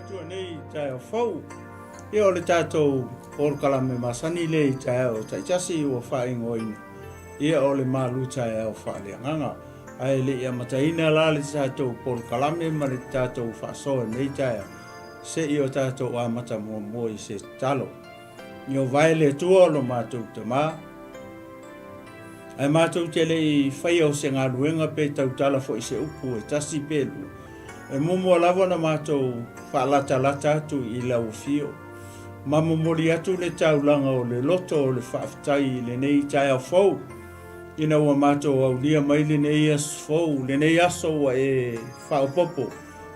tua nei taeao fau. Ia o le tātou 𝚗𝚑𝚙𝚢𝚑𝚝 masani le taeao 𝚟𝚒𝚙𝚢𝚑𝚝 ua whaingoina. Ia o le Malū taeao faaleagaga. Ai le ia mataina la le tātou 𝚗𝚑𝚙𝚢𝚑𝚝 ma le tātou whaasoa nei taeao. Se i o tātou a mata mua i se talo. Ia o vai le tua o lo mātou tamā. Ai mātou te le i whai o se ngā ruenga pe tautala fo i se upu e tasi pelu. E mumu lava na mātou whaalata atu i lau fio. Ma mumuri atu le taulanga o le loto o le whaafitai le nei taeao fau. Ina ua mātou au lia mai le nei aso fau, le nei aso wa e whaopopo,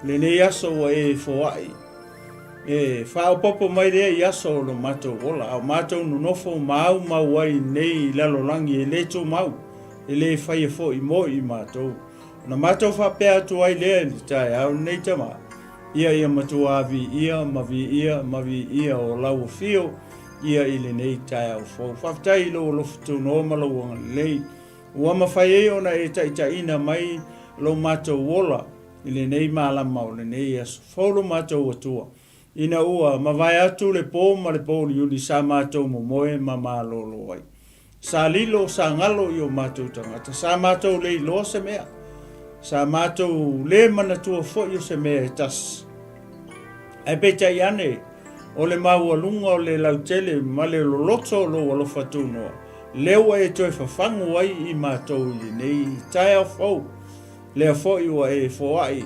le nei aso wa e foai. E whaopopo mai lea i aso o lo mātou ola, au mātou nunofo mau ai nei lalolangi e le tō mau, e le whai e fo i mo i mātou. Na mātou whapea atu ai lea ni taeao nei tama. Ia matua avi ia, mavi ia o lau fio, ia i le nei taeao fau. Whaftai lo lofutu no malauanga lei. Ua mawhai e ona e taitaina mai lo mātou wola, i le nei malama o le nei aso. Fau lo mātou atua. Ina ua mawai atu le pō ma le pō li uli sa mātou momoe ma mālolo ai. Sa lilo, sa ngalo i o mātou tangata. Sa mātou le loa se mea. Sa mātou le manatua fo i o se mea e tas. Ai petai ane, o le maua lunga o le lautele ma le loloto lo walofa tūnoa. Lewa e toi whawhangu ai i mātou i nei taeao fau. Lea fo i wa e foai.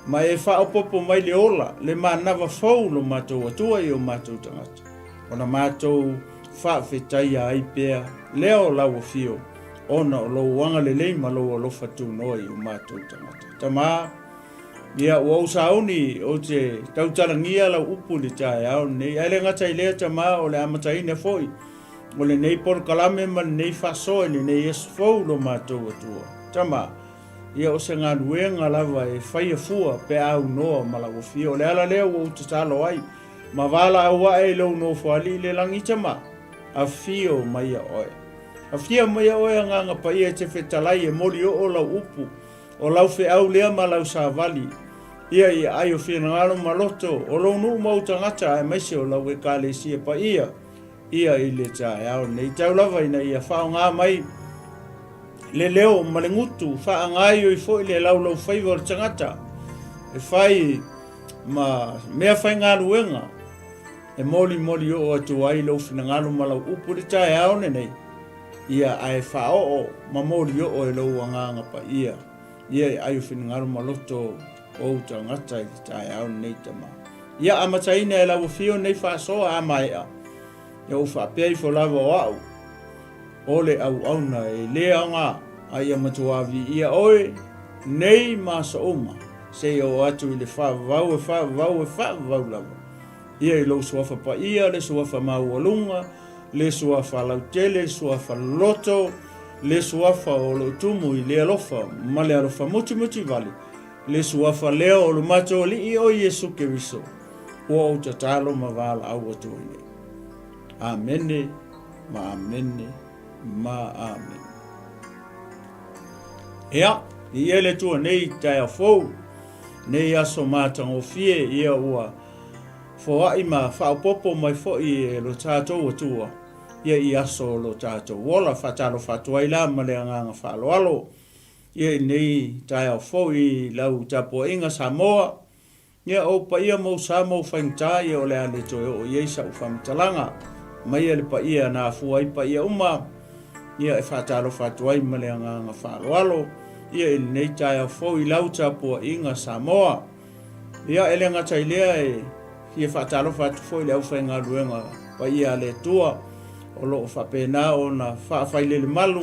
Ma e whaopopo mai le ola, le manawa fau lo mātou atua i o mātou tangata. Ona mātou whaafetai ai pēa, leo lau fio. Ona o lo wanga le lei ma lo alofa tūnoa i o mātou tangata. Tamā, ia ua usaoni o te tautarangia lau upu le taeao nei. Ai le ngata i lea tamā o le amataina foi. O le nei 𝚗𝚑𝚙𝚢𝚑𝚝 ma le nei whasoe le nei esu fau lo mātou atua. Tamā, ia o se ngā ruenga lava e whaia fua pe au noa ma lau fio. O le ala lea ua utatalo ai. Ma wala awa e lau no fuali le langi tamā. A fio mai a oe. A fia mai a oe nganga pa ia te whetalai e mori o lau upu. O lau whi au lea ma lau sāvali. Ia i ai o whia ngaro maloto. O lau nuu mautangata e maise o lau e kāle sia pa ia. Ia i le taeao nei tau lava ina ia whao ngā mai. Le leo ma le ngutu wha ngai o i fo i le lau whaiva o tangata. E whai ma mea whai ngā ruenga. E moli o atu ai lau whina ngaro ma lau upu le taeao nei. Ia ai whao o ma moli o e lau anganga pa ia. Ia i ai o whina ngaro ma loto o tangata i taeao nei tama. Ia amataina e lau fio nei whaasoa a mai a. Ia o whapea i lava o au. O le au na e lea ngā. Ai amatuavi ia oe. Nei masa oma. Se o atu i le whaavau lava. Ia i lau suafa pa ia, le suafa maualunga, le suafa lautele, le suafa loto, le suafa o lo tumu i le alofa, ma le alofa muti vali. Le suafa leo o lo mato li i o Yesu Keriso. Ua o tatalo ma vala au atu ine. Amene, ma amene, ma amen. Ea, i ele tua nei taeao fau, nei aso mātango fie ia ua foai ma whaopopo mai foi e lo tātou atua. Ia i aso lo tātou wola whatalo whatua ila ma le anganga whaaloalo. Ia i nei taeao fau i lau tapo inga Samoa. Ia o pa ia mau Samo whaingtai o le ale toe o Ieisa u whamtalanga. Mai ele pa ia nā fuai pa ia uma. Ia e whatalo whatua i ma le anganga whaaloalo. Ia i nei taeao fau i lau tapo inga Samoa. Ia ele ngatai lea e ia whatalo whatu foi le au whainga ruenga pa ia le tua o loo whapena o na whaafai le Malū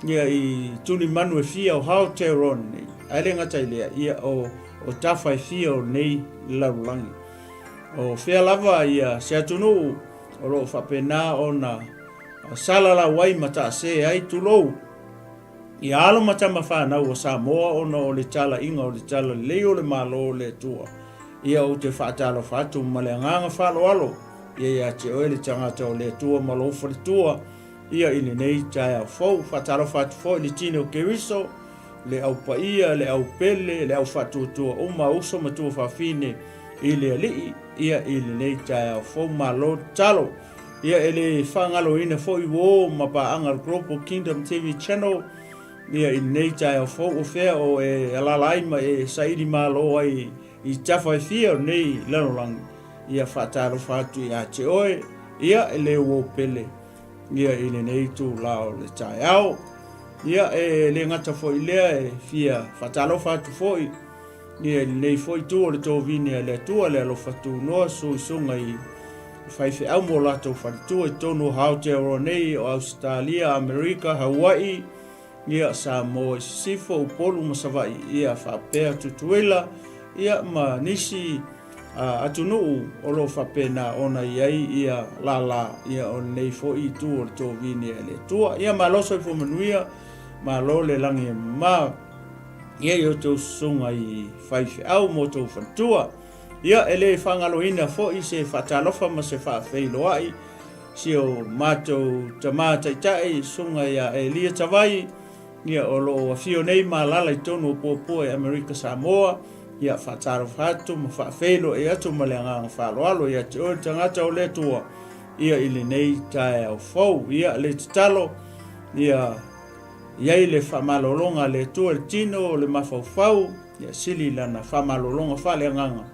ia i tuni manu e fia o 𝚗𝚑𝚙𝚢𝚑𝚝 aile ngatai lea ia o tawhai fia o nei laulangi o whea lava ia se atunu o loo whapena o na salala wai mata se ai tulou ia alo matama whanau o Samoa o na o le tala inga o le tala leo le malo le tua. Ia o te whaatalo whatu ma le anganga whaaloalo. Ia te oele tangata o le tua ma lo whare tua. Ia ili nei taeao fau, whaatalo whatu fau ili tine o Keriso. Le au paia, le au pele, le au whatu tua uma uso ma tua whawhine. ile li ia ile nei taeao fo Malū talo ia ele whangalo ina fo I wo ma pa anga Global Kingdom TV channel ia I nei taeao fo o fea o e alalai ma e sairi malo ai I tawhai fia nei lanolang ia whataro whatu ia te oe ia ele wo pele ia ile nei tu lao le taeao ia e le ngata fo I lea e fia whataro whatu fo I ia nei foi tu le to vini le tu le lo fatu no so sunga I fai fe au mo lato fatu e tonu hau te ro nei o Australia, America, Hawaii ia Salamo sifo upolu masavai ia fa pe tutuela ia ma nisi atunu o lo fa pena ona iai ia lala ia on nei foi tu o to vini le tu ia ma lo so fo manuia ma lo le langi ma ia yo to sunga I fai au moto fantua ia ele whangaloina fo I se whatalofa ma se whaafeiloai sio mato 𝗗𝗏𝗙𝗒𝗏𝚘 sunga ia e lia tawai ia o lo afio nei ma lala I tonu o popo e Amerika Samoa ia whataro whatu ma whaafeilo e atu ma le nganga whaaloalo ia te o tangata o le tua ia ili nei taeao fau ia le talo ia iai le whamalolonga le tua le tino le mawhauwhau ia sili lana whamalolonga whaaleagaga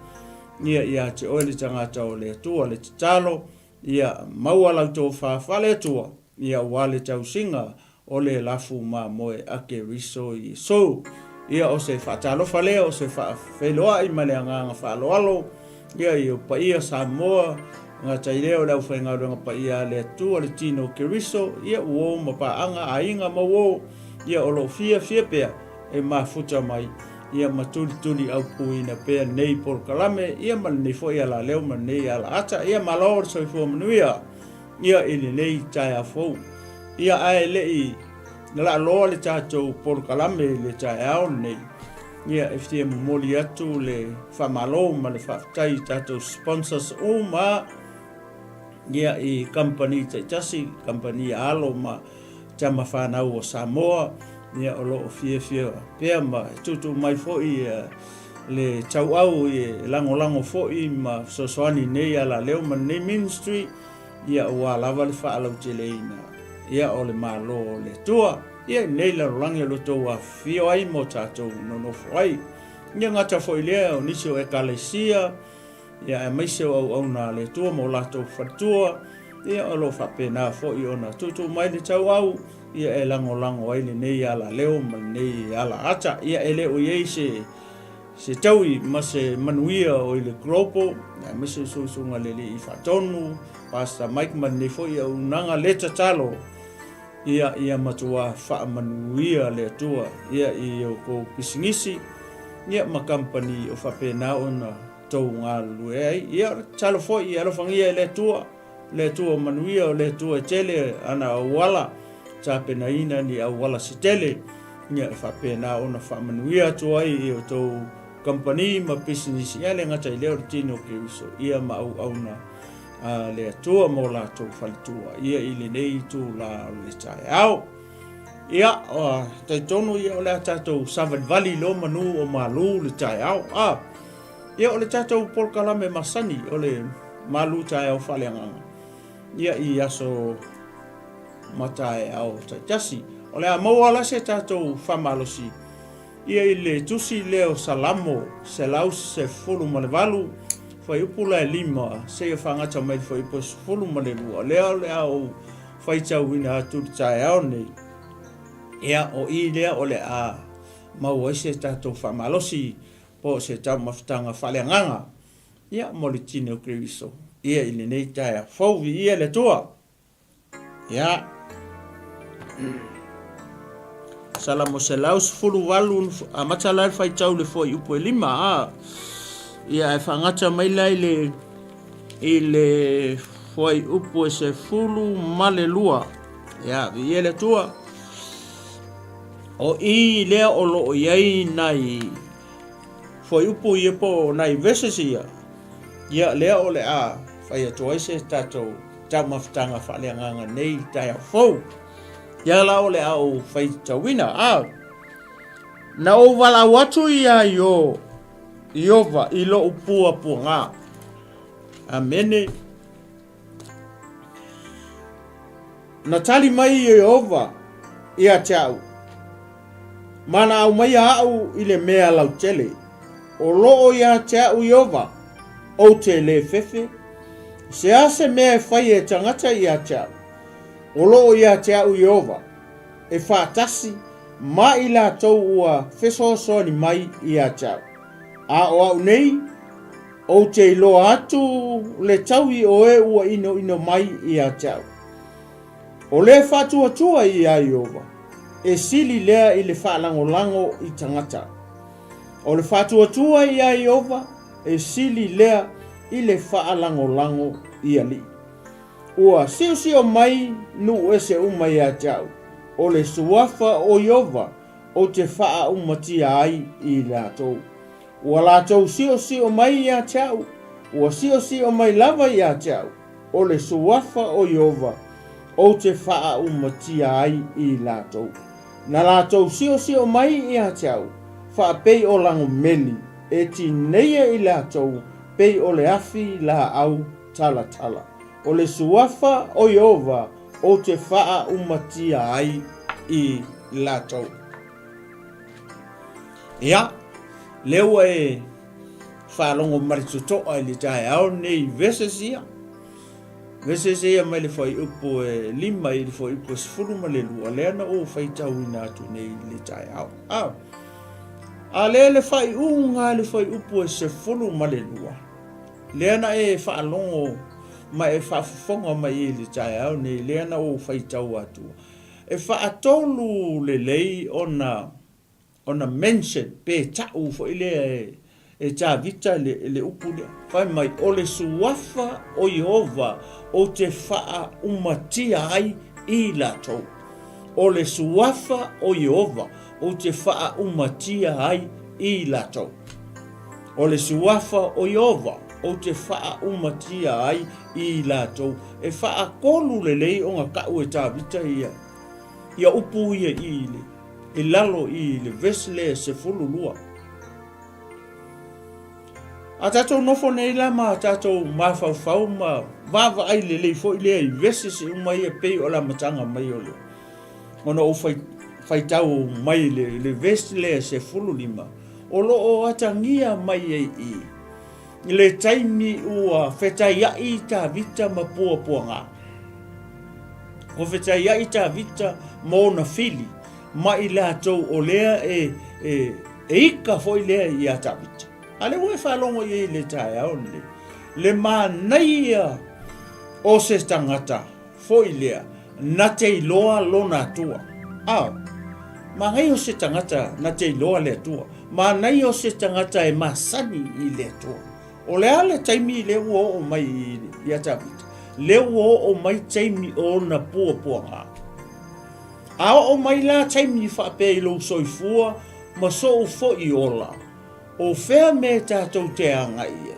ia te oe le tangata o le tua le talo ia maua lau tō whawhale tua ia wale tausinga o le lafu ma moe ake riso I so ia o se whatalofa lea o se whaafeloa I maleanganga whaaloalo ia I o paia Samoa ngā taireo lau whaingauranga paia le tua le tino ke riso ia uo ma paanga a inga ma uo ia o lo fia pea e mafuta mai ia matuli au puina pea nei 𝚗𝚑𝚗𝚑𝚜 ia ma nei fo ia la leo ma nei ala ata ia ma lo so fo manuia ia ili nei taeao fo ia ai lei la lo le tatou 𝚗𝚑𝚗𝚑𝚜 le taeao nei ia FTM moli atu le whamalo ma le whaftai tatou sponsors o ma ia I company 𝚟𝚒𝚙𝚢𝚘 company alo ma tama whanau o Samoa ia o loo fia pea ma tutu mai foi le taeao I lango foi ma sosoani nei ala leo ma nei ministry ia ua lava le whaalau te leina ia o le malo le tua ia nei la rangi lo to a fio ai mo tatou no foi ia ngata foi lea o nisi o ekalesia ia e maise au na le tua mo lato fatua ia o lo whapena foi ona tutu mai le taeao ia e lango ai le nei ala leo ma nei ala ata ia ele o iei se taui ma se manuia o le Global ia ma se susunga le I whatonu Pastor Mike man ne foi au nanga leta talo ia matua wha manuia le tua ia I o ko pisingisi ia ma company o whapena ona tau ngā lue ai ia talo foi ia alofangia le tua manuia o le tua tele ana wala tapena ina ni awala sitele ia whapena ona wha manuia tua ai I o tau company ma business ia le ngata I leo tino ke uso ia ma au na le atua mo la tō whalitua ia I le nei tū la le taeao ia taitono ia o le tatou Savan Valley lo manu o Malū le taeao ia o le tatou 𝚗𝚑𝚗𝚙𝚢𝚘 masani o le Malū taeao faaleagaga ia I aso mataeao taitasi o le amaua lase tatou whamalosi ia I le tusi leo Salamo se laus se fulu ma le valu fai upula e lima se ia whangata mai fai upo se fulu ma le lua lea o fai tau wina atu taeao nei ia o I lea o le a mau aise tatou whamalosi po se tau mawhitanga faaleagaga ia mo le tine o Keriso ia I le nei taeao fauvi ia le tua ia Salamo se laus fulu walu a matalai fai tau le foi upo e lima ia e whangata mai lai I le foi upo e se fulu male lua ia ia le tua o I lea o loo iai nai foi upo I po nai vesesi ia lea o le a fai atoa se tatou tau mawhitanga faaleagaga nei taeao fau ia la o le au fai tauina na o walau atu ia yo Iova ilo upua puanga. Amene. Na tali mai Iova ia chau. Mana au mai au ile mea lau tele. O loo ia chau Iova. O te le fefe. Se ase mea fai e tangata ia chau. O loo ia chau Iova. E whaatasi. Ma ila tau ua fesoso ni mai ia chau. A o au nei. O te loa atu le taui o e ua ino mai ia chau. O le whatua tua ia Iova. E sili lea i le whaalango i tangata. O le whatua tua ia Iova. E sili lea i le whaalango i ali. Ua siu mai nu ese umai a chau. O le suafa o Iova. O te wha umatia ai i la tau. Ua la tau siu mai a chau. Ua siu mai lava i a chau. O le suafa o Iova. O te wha umatia ai i la tau. Na la tau siu mai i a chau. Wha pei o lango meli. E ti neia i la tau. Pei o le afi la au tala. O le suafa o Iova. O te wha umatia ai i la tau. Ia, lewa e whalongo maritutoa i le taeao nei vesesia. Vesesia mai le whai upo e lima i le whai upo sifuru ma le lua. Leana o whai tau ina atu nei le taeao. A le whai unga le whai upo e sifuru ma le lua. Leana e whalongo ma e whafufonga mai i le taeao nei. Leana o whai tau atu. E whaatolu le lei ona mention pe tau fo ile e ta vita le upulia. Whai mai o le suafa o Iova o te wha umatia ai i la tau. O le suafa o Iova o te wha umatia ai i la tau. O le suafa o Iova o te wha umatia ai i la tau. E wha kolu le lei o ngā kau e ta vita ia upu ia i le. E lalo i le vesle se fulu lua. A tatou nofo nei la ma tatou mawhauwhau ma wawa ai le lei fo i lea i vese se umai e pei o la matanga mai o le. Ona o whai tau mai le vesle se fulu lima. O lo o atangia mai e i. I le taimi ua whetai ai ta vita ma pua ngā. O whetai ai ta vita ma ona fili. Ma i la tau o lea e ika fo i lea i atavita. Ale ue whalongo i le taeao le. Le manaia o se tangata fo i lea na te iloa lona atua. Ma ngai o se tangata na te iloa le atua. Ma ngai o se tangata e masani i le atua. O lea le taimi le ua o mai i atavita. Le ua o mai taimi o na pua ngā. A o mai la taimi whape i lo soifua ma so o fo i ola. O whea me tātou te anga ia.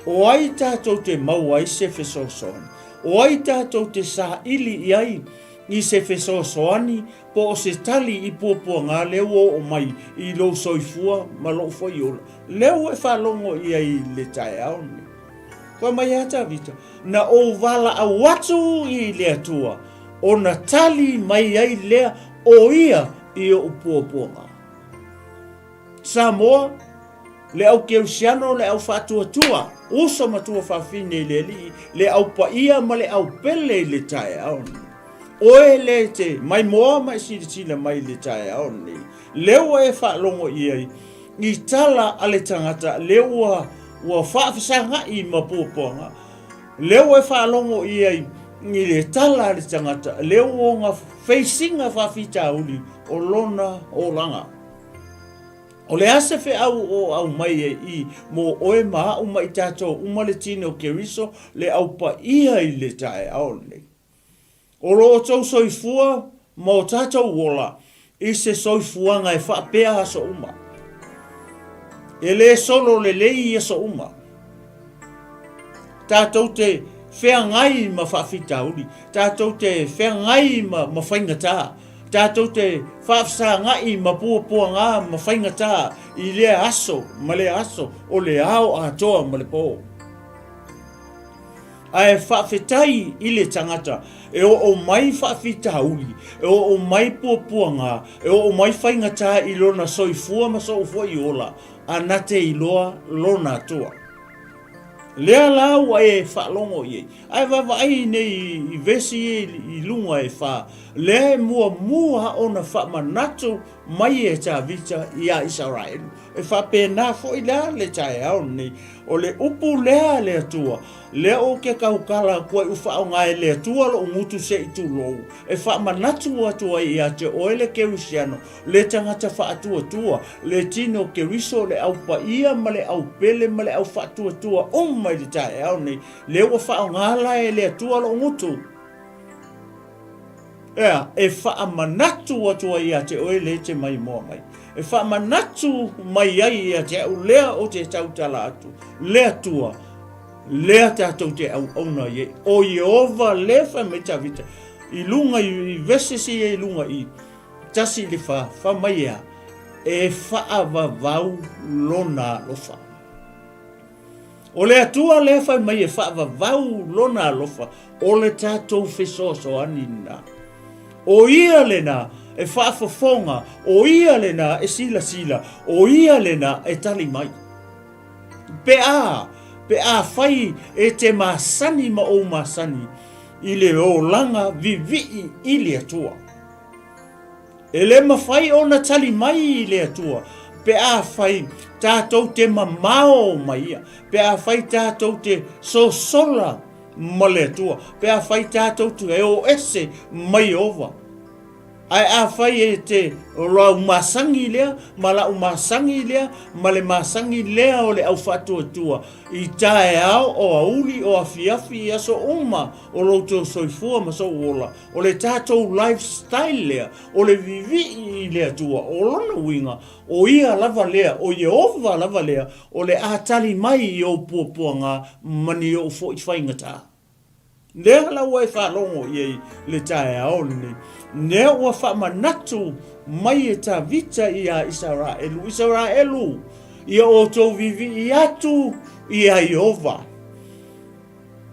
O ai tātou te mau ai se whesosoani. O ai tātou te sa ili i ai i se whesosoani po o se tali i pua ngā leo o mai i lo soifua ma lo fo i ola. Leo e whalongo i ai le taeao ni. Kwa mai ata vita. Na o wala a watu i le atua. O na tali mai ai lea o ia i o pua ngā. Samoa, le au keusiano le au whatuatua. Uso matua whawhine le li. Le au paia ma le au pele le taeao ni. Oe le te mai moa mai sila mai le taeao ni. Leo e whalongo i ai. I tala ale tangata leo ua whawhisanga i ma pua ngā. Leo e whalongo i ai. Ni le tala le tangata leo o ngā whaisinga whawhita uli o lona o langa. O le ase whi au mai e i mo oe maa uma i tātou uma le tine o keriso le au pa ia i le taeao le. O lo tau soifua mo tātou wola i se soifua ngai whapea haso uma. E le solo le lei i so uma. Tātou te whea ngai ma whawhita uli. Tātou te whea ngai ma whaingata. tātou te whaafsāngai ma pua ngā ma whaingata I lea aso, ma lea aso, o le ao a toa ma le pō. Ai whaafetai I le tangata, e o mai whaafitauli, e o mai pua ngā, e o mai whaingata I lona soifua ma soifua I ola, ana te iloa lona toa. Lea lau e whaalongo I. Ai wawai nei I vesi I lunga e wha. Lea mua ona whaamanatu mai e tā vita I a Israel. E whapena fo I lea le taeao nei. O le upu lea lea tua. Lea o ke kaukala kua I whao ngai lea tua lo ngutu se I tu lou. E whaamanatu atua I a te oele kerisiano. Le tangata whaatua tua. Le tino keriso le au paia ma le au pele ma le au whaatua tua. Mai le taeao nei. Le ua whao ngala e lea tua lo ngutu. Ea, e whaamanatu atua I a te oele te mai moa mai. E whaamanatu mai ai I a te au lea o te tautala atu. Lea tua. Lea tātou te au auna I. O Iova le whameta vita. I lunga I vesesi I lunga I. Tasi le whamai ea. E whaavavau lona lofa. O le atua le whamai e whaavavau lona lofa. O le tātou whesoso anina. O ia lena e whaafafonga. O ia lena e sila. O ia lena e tali mai. Pe a whai e te masani ma o masani. I le o langa vivi I le atua. E le mawhai o na tali mai I le atua. Pe a whai tātou te mamao mai ia. Pe a whai tātou te sosola ma le atua. Pe a whai tātou te eo ese mai ova. Ai a whai e te rau masangi lea, ma lau masangi lea, ma le masangi lea o le au whatua tua. I taeao o auli o a fiafi I aso uma o loutou soifua ma so ola. O le tātou lifestyle lea, o le vivi I lea tua, o lona winga, o ia lava lea, o Iehova lava lea, o le atali mai I o pua ngā mani o fo I whaingata. Nea la wai whalongo I le taeao ni. Nea ua whaamanatu mai e tā vita I a Israelu. Ia o tō vivi I atu I a Iehova.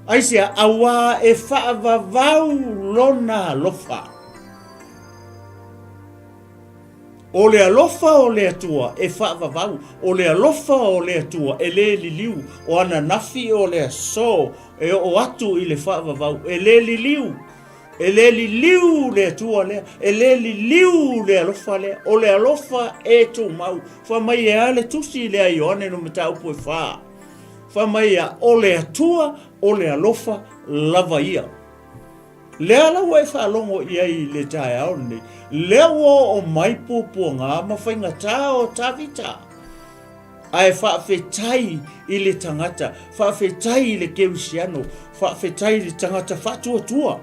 Aisea awa e whaavavau lona lofa. O le alofa o le atua e whaavavau. O le alofa o le atua e le liliu. O ana nafi o le aso e o atu I le whaavavau. E le liliu. E le liliu le atua lea. E le liliu le alofa lea. O le alofa e tō mau. Whamai e ale tusi lea Ioane no mata upo e whaa. Whamai a o le atua o le alofa lava ia. Lea lawa e whaalongo I le taeao nei. Lea o mai pōpua ngā mawhaingata o tawita. Ai whaafetai I le tangata. Whaafetai I le kerisiano. Whaafetai le tangata whatuatua.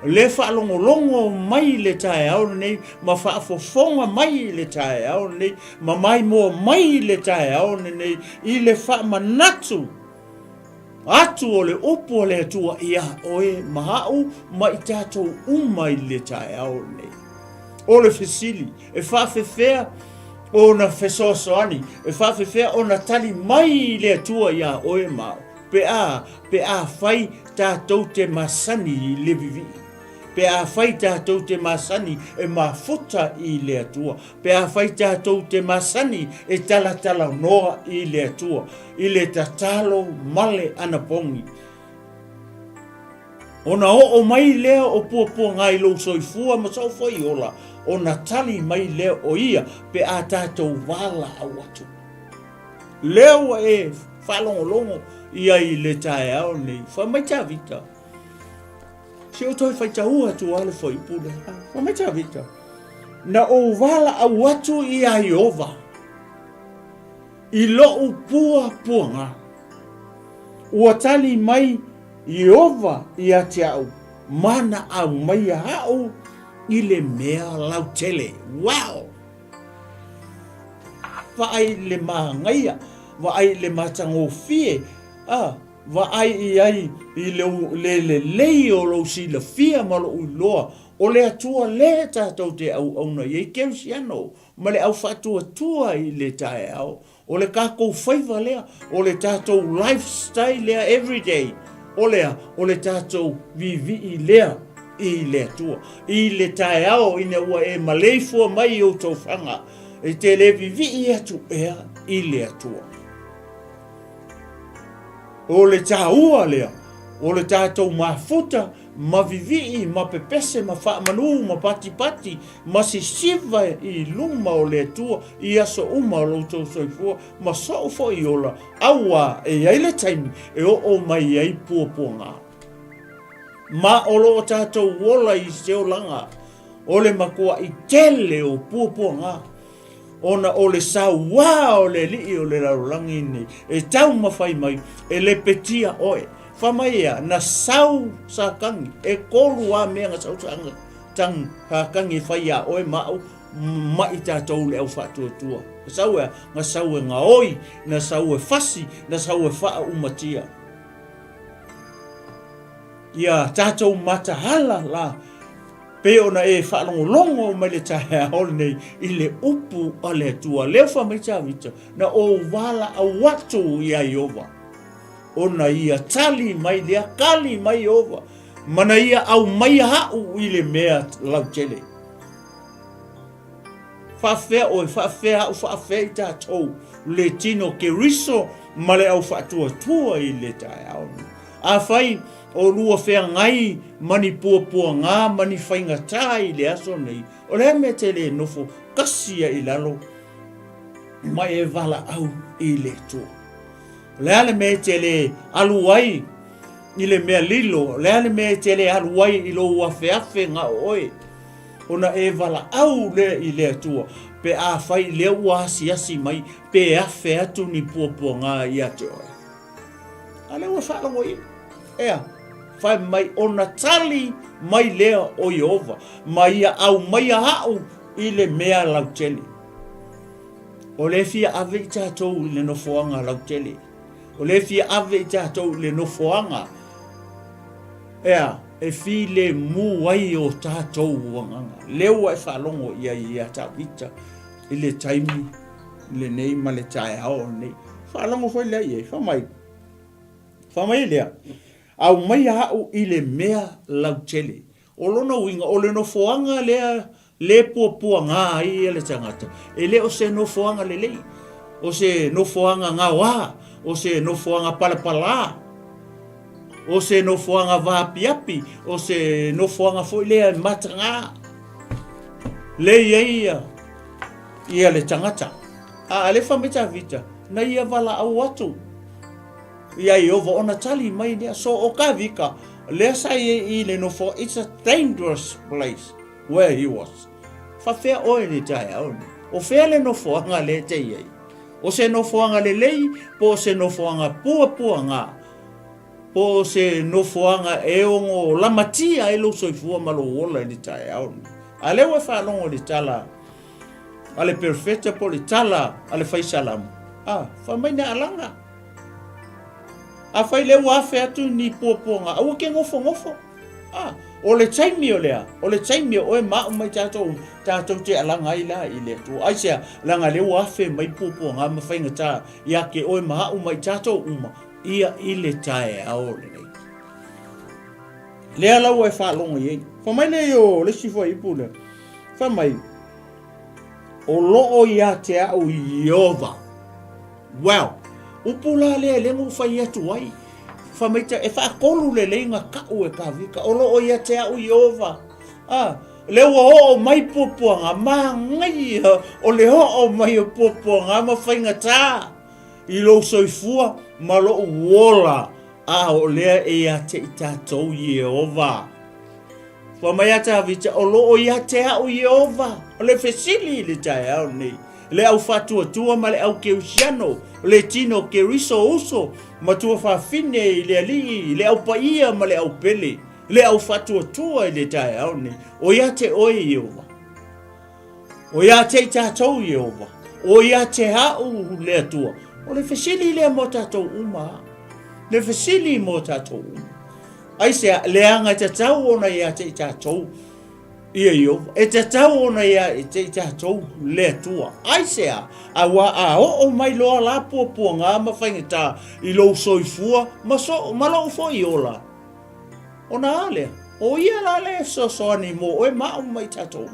Le whaalongolongo mai le taeao nei. Ma whaafofonga mai le taeao nei. Ma mai mua mai le taeao nei. I le whaamanatu. Atu o le upu o le atua ia oe mahau ma I tātou umai le taeao nei. O le fesili, e whaafewhea o na whesosoani, e whaafewhea o na tali mai le atua ia oe mau. Pe a whai tātou te masani le vivi. Pe a whai tātou te masani e mafuta I le atua. Pe a whai tātou te masani e tala noa I le atua. I le tatalo male anapongi. Ona o mai lea o pua ngai lo soifua ma soifua I ola. Ona tali mai lea o ia pe a tātou wala au atu. Lea e whalongolongo ia I le taeao nei. Whamai tā vita. Se o toi whai tahua tu ale whai pule. Whamai tā vita. Na o wala au atu I a Iehova. I loo pua ngā. Ua tali mai Iehova I a te au. Mana au mai a hao I le mea lau tele. Wow! Vai le mahangaia. Vai le matangofie. Vai I ai I le lei o lo si le fia malo uloa o le atua le tātou te au na ye keusiano ma le au fatua tua I le taeao o le kako faiva lea o le tātou lifestyle lea everyday o le tātou vivi lea I le atua I le taeao ina ua e maleifua mai o tau whanga e te le vivi atu ea I le atua o le tāua lea o le tātou mafuta ma vivi ma pepese ma whaamanū ma pati ma sisiva I luma o le atua I aso uma o loutou soifua ma so fo I ola aua e aile taimi e o mai ai puapuanga ma o lo tātou wola I seolanga o le makua I tele o puapuanga ona o le saua o le lii o le raurangi ni e tau mawhai mai e le petia oe whamaia na sau sa kangi e kolu a mea nga sau sanga tang ha kangi whaia oe mau mai tātou le au whatua tua nga sau e nga oi na sau e fasi na sau e wha umatia ia tātou matahala la pe ona e whaalongolongo mai le taeao nei I le upu a le tua leo whamaitawita na o wala a watu ia Iova ona ia tali mai lea kali mai Iova mana ia au mai hau I le mea lautele whawhea o whawhea au whawhea I tātou le tino ke riso ma le au whatua tua I le taeao a whai o lua whea ngai mani pua ngā mani whainga tai le aso nei o le mea te le nofo kasia I lalo mai e wala au I le tua le ale me te le aluai I le mea lilo le ale me te le aluai I lo uawheawhe ngā oe ona e wala au le I le tua pe a whai le uasi mai pe a whea atu ni pua ngā I ate oe a le ua whalango I ea whai mai ona tali mai lea o Iova mai ia au mai a hau I le mea lautele o le fia ave I tātou I le nofoanga lautele o le fia ave I tātou I le nofoanga ea e fi le mu ai o tātou wanganga leo e whalongo ia tāwita I le taimi le nei ma le taeao nei whalongo fai lea ia whamai lea au mai hau I le mea lautele o lona winga o le nofoanga lea le pua ngā ai le tangata e le o se nofoanga le lei o se nofoanga ngā wā o se nofoanga palapala o se nofoanga vāpiapi o se nofoanga foi lea matanga le ia le tangata a le whamita vita na ia wala au atu ia Iova ona tali mai nea so o ka vika lea sai I le nofo it's a dangerous place where he was whawhea oe ni taeao ni o whea le nofoanga le te iei o se nofoanga le lei po se nofoanga pua ngā po se nofoanga e ongo lamatia e lo soifua malo wola ni taeao ni a lewa whalongo ni tala ale perfecta po li tala ale whai Salamo whamaina alanga a whai le wafe atu ni pua ngā au ke ngofo o le taimi o lea o le taimi o e mau mai tātou te alanga I la I le tu aisea langa le wafe mai pua ngā ma whainga tā ia ke o e mau mai tātou uma ia I le taeao le nei lea lau e whalongo I whamai le o le sifo ipu le whamai o loo ia te au Iova wow upula le lengo whai atu ai whamaita e whaakolu le leinga kau e kawika o loo ia te au Iova le ua mai pupuanga ma ngai o le mai pupuanga ma whainga tā I lo soifua ma lo wola o lea e a te I tātou Iova whamai ata vita o loo ia te au Iova o le fesili le taeao nei le au fatua tua ma le au keusiano le tino ke riso uso ma tua whawhine I le alii le au paia ma le au pele le au fatua tua I le taeao nei o ia te oe Iova o ia te tātou Iova o ia te hau le atua o le fesili le mo tātou uma le fesili mo tātou uma aisea le anga te tau ona ia te tātou ia Iova. E te tau ona ia e te tātou le tua. Ai sea, a wa a o mai loa la pua ngā mawhainga tā I lo soifua, ma lo fo I ola. Ona alea, o ia la le so ani mo, oe mao mai tātou.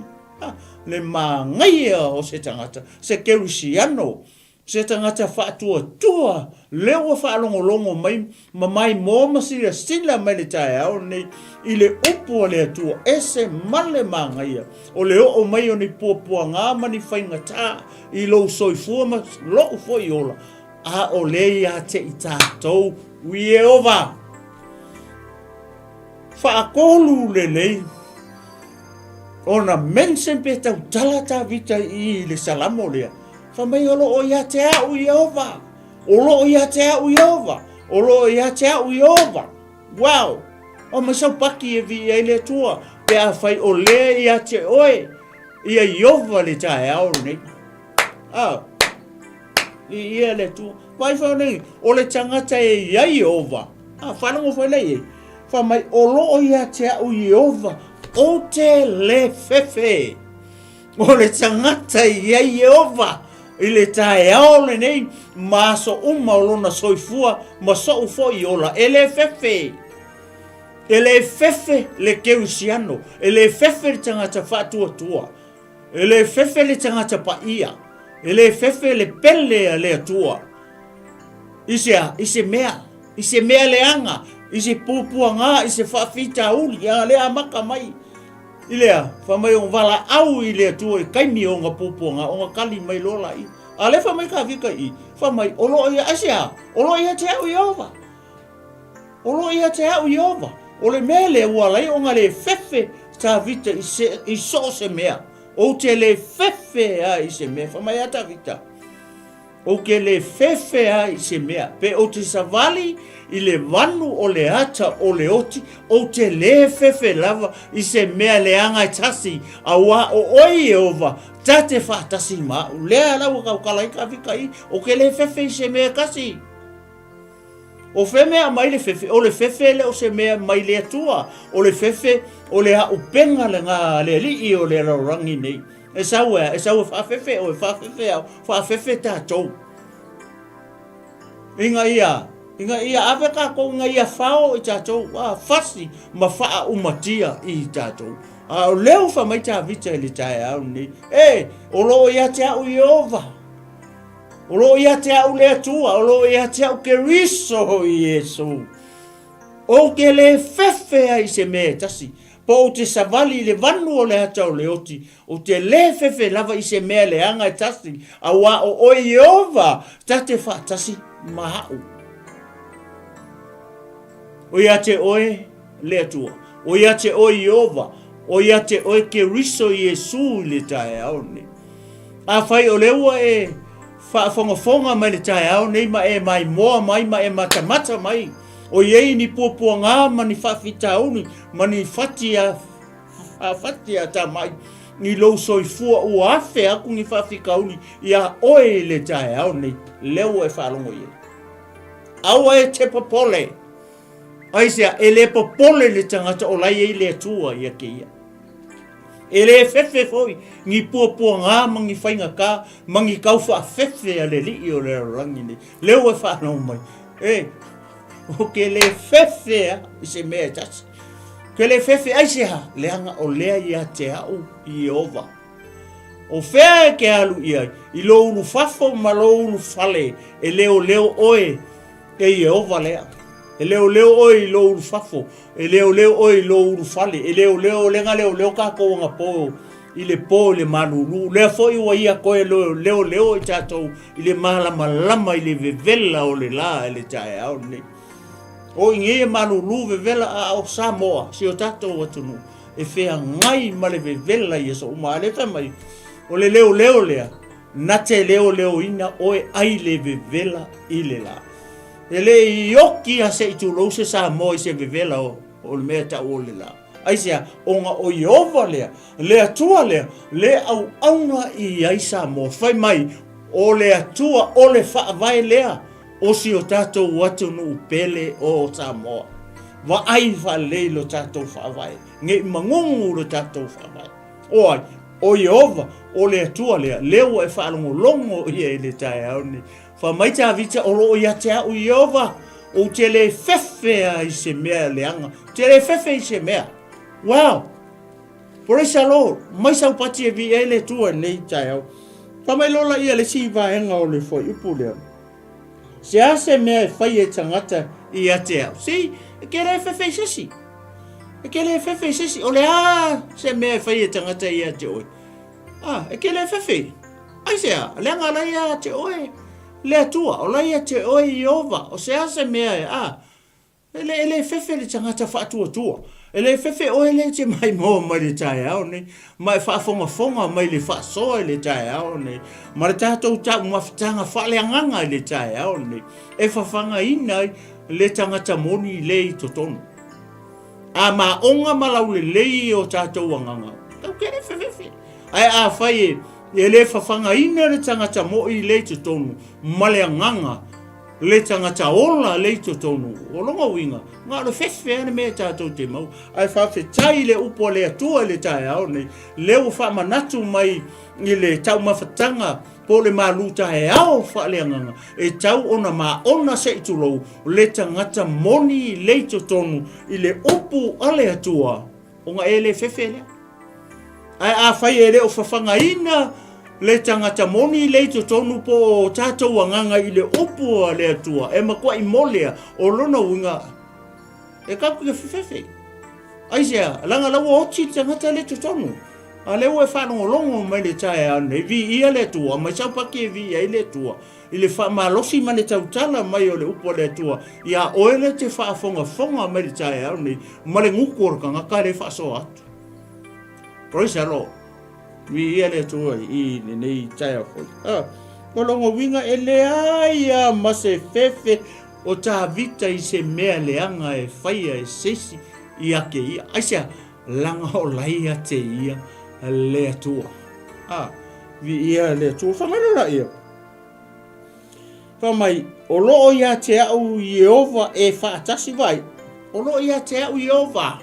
Le mā ngai o se tangata, se 𝗗𝗓𝗔𝗜𝗠𝗘𝗥, se tangata whaatua, leo whaalongolongo mai mōma sila mai le taeao nei, I le upu le atua, ese male mā ngai o le o mai o ni pua ngā mani whainga tā, I lo soifua ma loo fo I ola, a o le ia te I tātou, Iova. Whaakolu le nei, ona mensen pe tau talata vita I le Salamo lea. Whamai olo o ia te au Iova. Olo o ia te au Iova. Olo o ia te au Iova. Wow. O mai sau paki e vi e le tua. Pe a whai o le ia te oe. Ia Iova le tae au nei. Ia le tua. Vai whau nei. O le tangata e ia Iova. Whanongo whai lei e. Whamai olo o ia te au Iova. O te le fefe. O le tangata ia Iova. I le taeao le nei. Maso olona soifua. Maso ufo I ola. E le fefe. E le fefe le 𝗗𝗓𝗏𝗔𝗜𝗠𝗘. E le fefe le tangata whaatua. E le fefe le tangata paia. E le fefe le pele le atua. Ise mea le anga. Ise pupua ngā, ise whaafita uli, le amaka mai. Ilea, whamai o wala au I le atua I kaimi o ngā pupua ngā, o ngā kali mai lola I. A le whamai ka vika I, whamai olo ia asea, olo ia te au Iova. Olo ia te au Iova. O le mea le ualai o ngā le fefe ta vita I so se mea. O te le fefe a I se mea, whamai a ta vita. O ke le fefe a I se mea, pe o te savali I le vanu o le ata o le oti, o te le fefe lava I se mea le anga I tasi, a wa o oi Iova, tate whaatasi mau, lea lau kau kalai ka vika I, o ke le fefe I se mea kasi. O fe mea mai le fefe, o le fefe le o se mea mai le atua, o le fefe o le a upenga le ngā le li I o le raurangi nei. E sau whaafefe o e whaafefe tātou. Inga ia awe ka ko inga ia whao I tātou, whasi ma wha umatia I tātou. O leo whamai tā vita I le taeao nei. Olo ia te au Iova. Olo ia te au le atua, olo ia te au ke riso I Yesu. O ke le fefe ai se me tasi. Po o te savali le vanu o le hata o le oti. O te le fefe lava I se mea le anga I tasi. A wa o Iova. Tate whaatasi mahau. O ia te oe le atua. O ia te oe Iova. O ia te oe ke riso I Yesu le taeao nei. A whai o leua e whaafonga mai le taeao nei ma e mai moa mai ma e matamata mai. O iei ni pua ngā mani whawhita uni, mani whatia ta mai. Ni lo soifua ua awhe aku ni whawhika uni, ia oe le taeao nei, leo e whalongo ia. Aua e te popole. Aisea, e le popole le tangata o lai e le atua ia ke ia. E le fefe foi, ni pua ngā mangi whainga ka, mangi kau whaafefe a le li o le rangi nei. Leo e whalongo mai. O ke le fefe I se mea tasi. Ke le fefe aisea leanga o lea ia te au Iova. O fea ke alu ia I lo ulu fafo ma lo ulu fale e leo oe e Iova lea. E leo oe I lo ulu fafo. E leo oe I lo ulu fale. E leo lenga leo kako nga po I le po le Malū. Lea fo I wa ia koe leo I tātou I le malama I le vevela o le la e le taeao nei. O inge Malū vevela a o Samoa, si o tatou atunu. E whea ngai ma le vevela I eso uma ale mai. O le leo lea, na te leo ina oe ai le vevela I le la. E le ioki a se itu lo se Samoa I se vevela o le mea ta o le la. Aisea, o nga o Iova le atua le au aunga I ai Samoa. Whai mai, o le atua o le whaavai lea. O si o tātou watu nu upele o Samoa. wa ai whaalei lo tātou whaawai. Nge mangungu lo tātou whaawai. Oi, o Yehova, o le atua lea, leo e whaalongo longo ia e le taeao ni. Wha maita vita o lo ia te au Yehova, o te le whewhea i se mea leanga. Te le whewhea i se mea. Wow! Praise the Lord. Mai sau pati e vi e le tua nei taeao. Wha mai lola ia le si vaenga o le foi upu lea. Se a se mea e whai e tangata i a te au. Si, e ke le whewhea sesi. E ke le whewhea sesi. O le a se mea e whai e tangata i a te oi. E ke le whewhea. Ai se a, leanga lai a te oi. Le atua, o lai a te oi Jehova. O se a se mea e a. Ele whewhea le tangata whaatua tua. Ele whewhea o ele te mai mo mai le taeao nei. Mai whaafonga mai le whaasoa le taeao nei. Ma le tātou tau mawhitanga faaleagaga le taeao nei. E whawhanga ina le tangata moni le i totonu. A maonga malau le lei o tātou wanganga. Tau kere whewhea. Ai a whai e le whawhanga ina le tangata mo i le i totonu. Maleanganga. Le tangata ola le totonu o longa winga nga le whewhea me tātou te mau ai whawhetai le upo le atua le taeao nei leo whamanatu mai i le tau mawhatanga po le Malū taeao faaleagaga e tau ona maona se itulou le tangata moni le totonu i le upu ale atua o nga e le whewhea lea ai a whai e le o whawhangaina le tangata moni le totonu po tātou wanganga i le upu le atua e makua i molea o lona winga e kapu ke whewhewhe ai sea langa lawa oti tangata le totonu a leo e whanongo longo mai le tae ane vi ia le atua mai saupaki e vi ia i le atua i le whamalosi mane tautala mai o le upu le atua ia oele te whaafonga mai le tae ane ma le ngukorka ngaka le whaasoa atu Praise the Lord. Vi ia le tua i nei taia foi. Ko longo winga e lea ia ma se whewhe o tā vita i se mea leanga e whaia e sesi i ake ia. Aisea, langa o laia te ia le tua. Vi ia le tua. Whamanora ia. Whamai, o loo ia te au Jehova e whaatasi vai. O loo ia te au Jehova.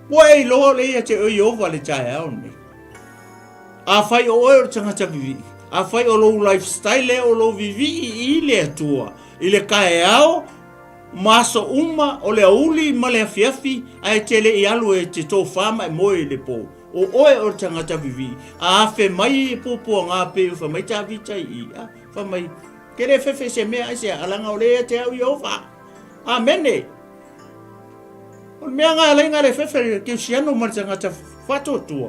Wai lo le ia te o Jehova le taeao nei. A whai o eo tangata vivi. A whai o lo lifestyle o lo vivi i le atua. I le kaeao, maso uma o le auli ma le afiafi a e tele i alu e te tō whama e moe le po. O oe o tangata vivi. A awhe mai e pōpua ngā pe uwha mai tā vita i. Whamai, kere whewhe se mea se alanga o le ia te au Jehova. Amene. O mea ngā lenga le whewhe ke siano maritangata whatotua.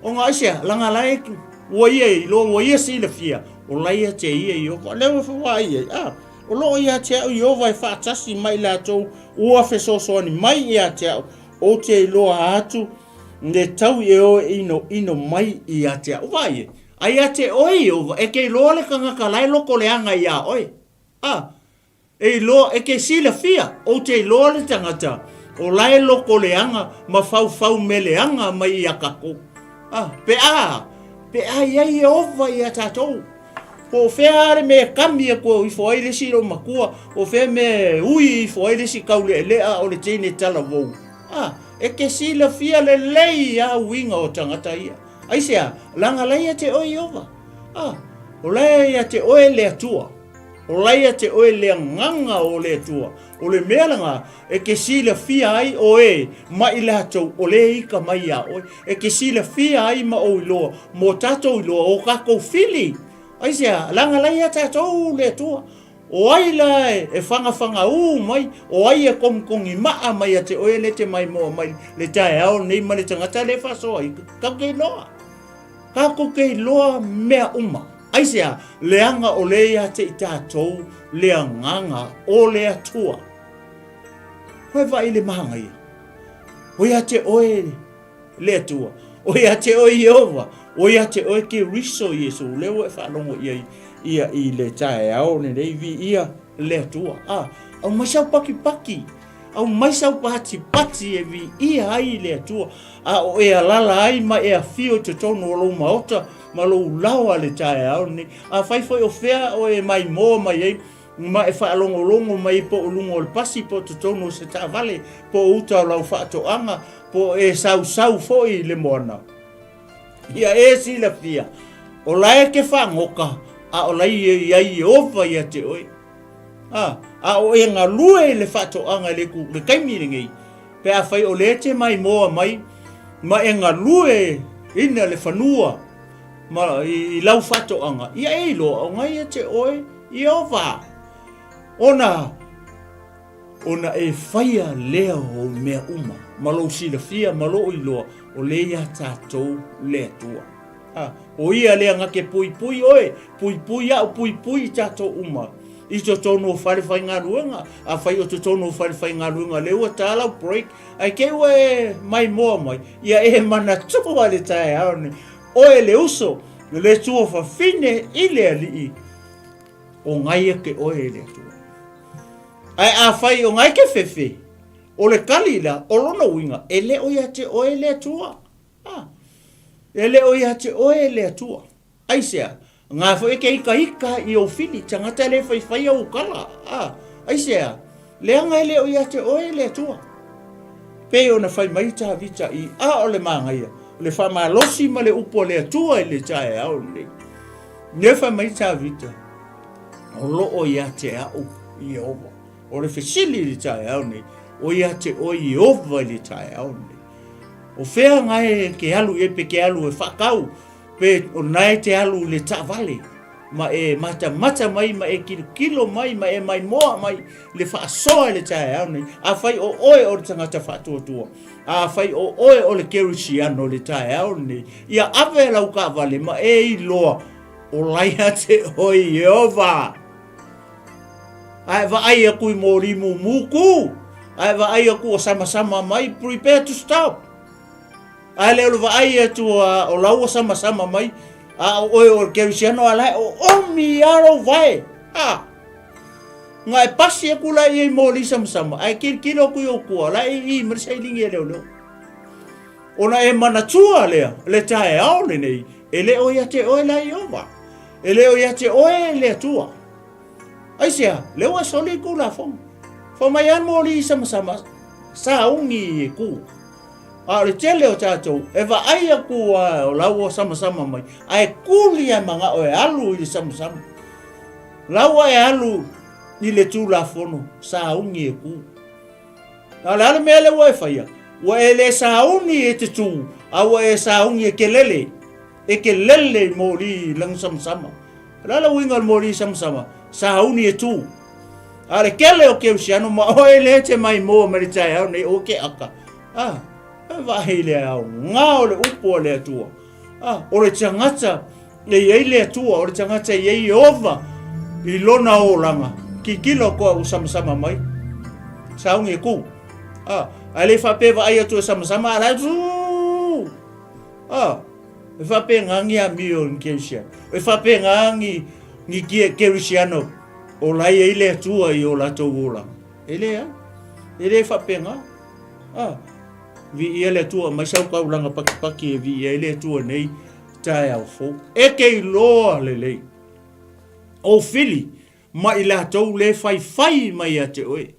O ngā isia, langa lai ua ia i lo ua ia si le fia. O laia te ia i oko. Lewa whawa ia. O lo ia te au i ova e whaatasi mai la tau. Ua whesosoani mai ia te au. O te loa atu. Ne tau e o ino mai ia te au. Vai e. Ai a te oi ova. E kei loa le kangaka lai loko le anga ia oi. E loa e kei si le fia. O te loa le tangata. O lai loko le anga. Ma fau me le anga mai ia kako. Pe a iai ova ia tātou. Po whea me kami a ko i whaai lesi ro makua. O whea me ui i whaai lesi kaule e lea o le teine tala vou. E ke si la fia le lei a winga o tangata ia. Aisea, langa lai a te oi ova. O lai a te oi le atua. O lai a te oi le nganga o le atua. O le mealanga e ke si la fia ai o e ma i latou o le ika mai a oi. E ke si la fia ai ma o iloa. Mo tatou iloa o kako fili. Aisea, langa lai a tatou le atua. O ai lai e whanga mai. O ai e kongi maa mai a te oi le te mai moa mai. Le taeao nei ma le tangata le whasoa i. Kako kei loa. Kako kei loa mea uma. Aisea, leanga o lea te i tātou, lea nganga o lea tua. Hoi vai le mahanga ia. Hoi a te oe lea tua. Hoi a te oe Jehova. Hoi a te oe ke riso Jesu. Leo e whanongo ia i le taeao ne reivi ia lea tua. Au maisau paki. Au maisau pati e vi ia ai lea tua. O e alala ai ma e a fio te tono o lo maota. Ma lo lawa le taeao ne. A whaifoi o whea o e mai moa mai ei. ma e whaalongolongo mai po ulungo le pasi po tutono se ta vale po uta lau whaatoanga po e sau foi le moana. Ia e sila fia. O lae ke whangoka a o lai i ova ia te oi. A o e ngā lue le whaatoanga le kaimiringi. Pe a whai o le te mai moa mai ma e ngā lue ina le whanua ma i lau whaatoanga. Ia e loa o ngai te oi i ova. Ona e whaia lea o mea uma. Malou sila fia, malou i loa o lea tātou lea tua. O ia lea ngake pui oe, pui au pui tātou uma. I to tono whai ngā ruenga, a whai o to tono whai ngā ruenga, leua tālau break, ai keua e mai moa mai, ia e mana toa le taeao ni, oe le uso, le tua whawhine i lea lii, o ngai ke oe lea tua. Ai a whai o ngai ke whewhe, o le kalila, o lona winga, e le oia te oe lea tua. E le oia te oe lea tua. Ai sea, ngā fo eke ika i o fili, tangata le whai au kala. Ai sea, leanga e le oia te oe lea tua. Pe o na whai mai tā vita i o le māngaia, le wha malosi ma le upo lea tua i le tae au nei. Ne whai mai tā vita, o lo oia te au i ova. O le whesili le tae au nei, oia te oe i ova i le tae au nei. O whea ngai ke alu e pe ke alu e whakau, pe o nai te alu le tāwale, ma e mata mai, ma e kilo mai, ma e mai moa mai, le whaasoa le tae au nei, a whai o oe o le tangata whatuatua, a whai o oe o le kerusiano le tae au nei, ia awe lau ka wale, ma e i loa, o laia te oe Yehova. Ai wa ai a kui morimu muku, ai wa ai a ku o sama mai, prepare to stop. Ai leo le vai atu o lau sama mai a o kerusiano ala o omi aro vai ngai pasi aku la i moli sama ai kilo ku o ku ala i mersailing e leo ona e mana tua le tae ao nei ele o ia te o la i ova ele o ia te o le tua ai sia leo a soli ku la fo mai an moli sama sa ungi ku le tele o tātou, e wa ai aku o lau o sama mai, ai kuli ai manga o e alu i le sama. Lau e alu i le tū la fono, sa ungi e ku. Le ala mea le wa e whaia, wa e le sa ungi e te tū, a wa e sa ungi e ke lele mori lang sama. Lala winga mori sama, sa ungi e tū. A le kele o ke usiano, ma o e le te mai moa maritai au nei o ke aka. Vahe le au, ngā o le upo o le atua. O le tangata, e le atua, o le tangata e Yehova, i lona o langa, ki kilo koa u sama mai. Saungi e ku. A le whape wa ai atua sama, a la tu. E whape ngangi a mio in keisia. E whape ngangi ni kerusiano, o lai e le atua i o la tau o langa. E le whape ngā. Vi ia le tua mai sau kau langa paki e vi ia le tua nei tae au fo e kei loa lei o fili mai la tau le fai mai a te oe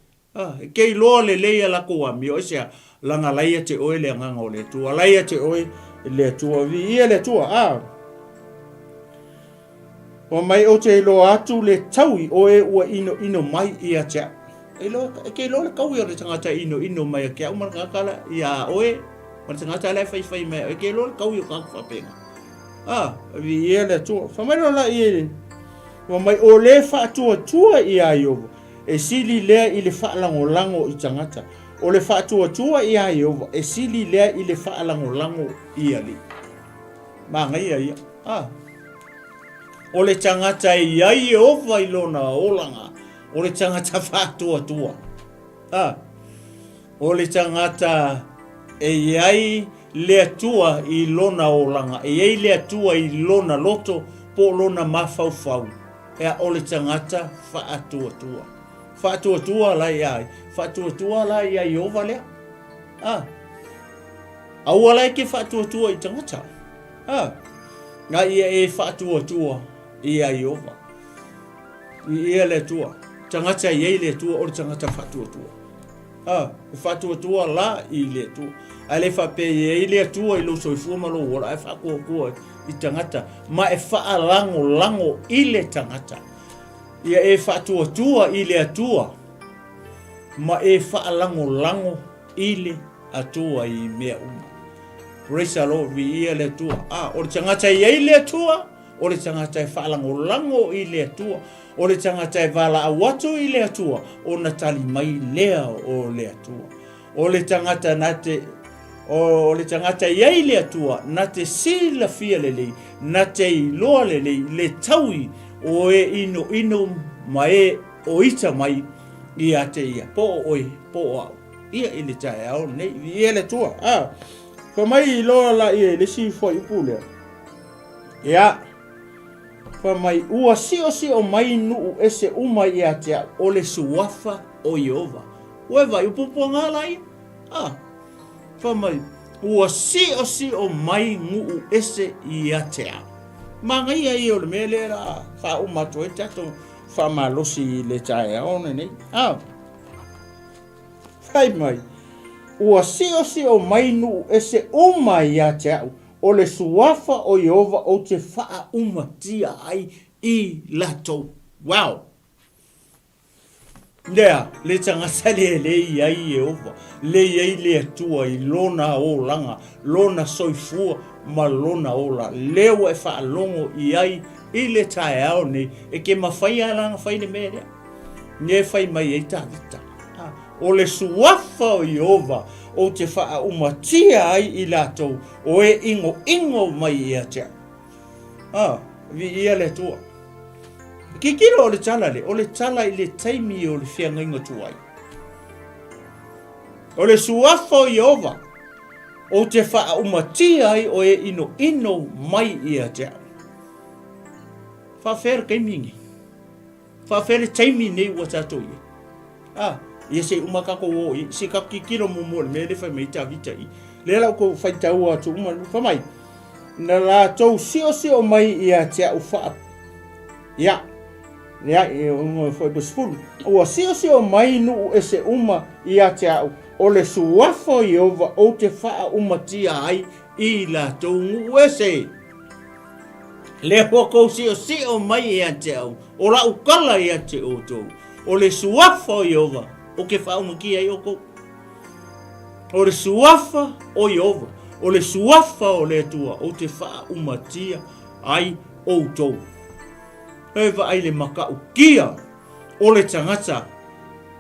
e kei loa lei ala ko ami o sia langa lai a te oe le nganga o le tua lai a te oe le tua vi ia le tua o mai o te loa atu le taui oe ua ino mai ia tia ke lo le kau ia le tangata ino mai ke au man kala ia oe man tangata le fai mai ke lo le kau ia ka fapenga vi ia le tu fa mai la ia wa mai o le fa tua ia yo e sili le i le fa lango i tangata o le fa tua ia yo e sili le i le fa lango ia li ma ngai ia o le tangata ia yo vai lona olanga o le tangata whātua. O le tangata e iai lea tua i lona o langa. E iai lea tua i lona loto po lona mawhauwhau. Ea o le tangata whātua. Whātua la iai. Whātua la iai ova lea. Aua lai ke whātua i tangata. Nga ia e whātua i ai ova. I ia lea tua. tangata iai le atua o le tangata whatuatua. Whatuatua la i le atua. A le whape iai le atua i lo soifua malo ora e whakua i tangata. Ma e lango i le tangata. Ia e whatuatua i le atua. Ma e lango i le atua i mea uma. Praise the Lord, vi ia le atua. O le tangata iai le atua. O le tangata e lango i le atua. O le tangata e wala awatu i le atua. O na tali mai lea o le atua. O le tangata nate, o le tangata iai le atua, na te sila fia lelei, na te iloa lelei, le taui o e ino mai o ita mai i a te ia. Po oi, po au. Ia i le taeao nei, ia le tua. Fa mai iloa la ia le si fo i pulea. Ia. Fa mai ua sio mai nuu ese uma i a te o le suafa o Iova. Ue vai upupo ngala ia. Fa mai ua sio mai nuu ese i a te a. Manga ia i o le mele la fa umato e tato fa malosi le tae aone nei. Fai mai. Ua sio mai nuu ese uma i a te au. O le suafa o Iova o te faa umatia ai i lato. Wow. Lea, le tangata le iai Iova. Le iai le atua i lona o langa. Lona soifua ma lona ola. Leo e faa longo iai i le taeao nei. E ke mawhai alanga whai ne mea. Nye whai mai e ta vita. O le suafa o Iova. O te wha umatia ai i latou, o e ingo mai i a tea. Vi ia le tua. Kikiro o le tala le, o le tala i le taimi o le whiangainga tuai. O le suafa o Iova, o te wha umatia ai o e ino mai i a tea. Whawhera keimingi. Whawhera taimi nei ua tatou i. Ia se umakako o i, se kakikiro mo le mele whai mei ta vita i. Le lau ko whai tau atu uma whamai. Na la tau sio mai i a tea u wha. Ia, i unga whai basfulu. Ua sio mai nuu e se uma i a tea u. O le suafa i ova o te wha umatia ai i la tau ngu e se. Le hoko sio mai i a tea u. O la ukala i a te o tau. O le suafa i ova. O ke whaumaki ai oko. O le suafa o Iova. O le suafa o le atua. O te wha umatia ai o tau. Hewa ai le maka ukia. O le tangata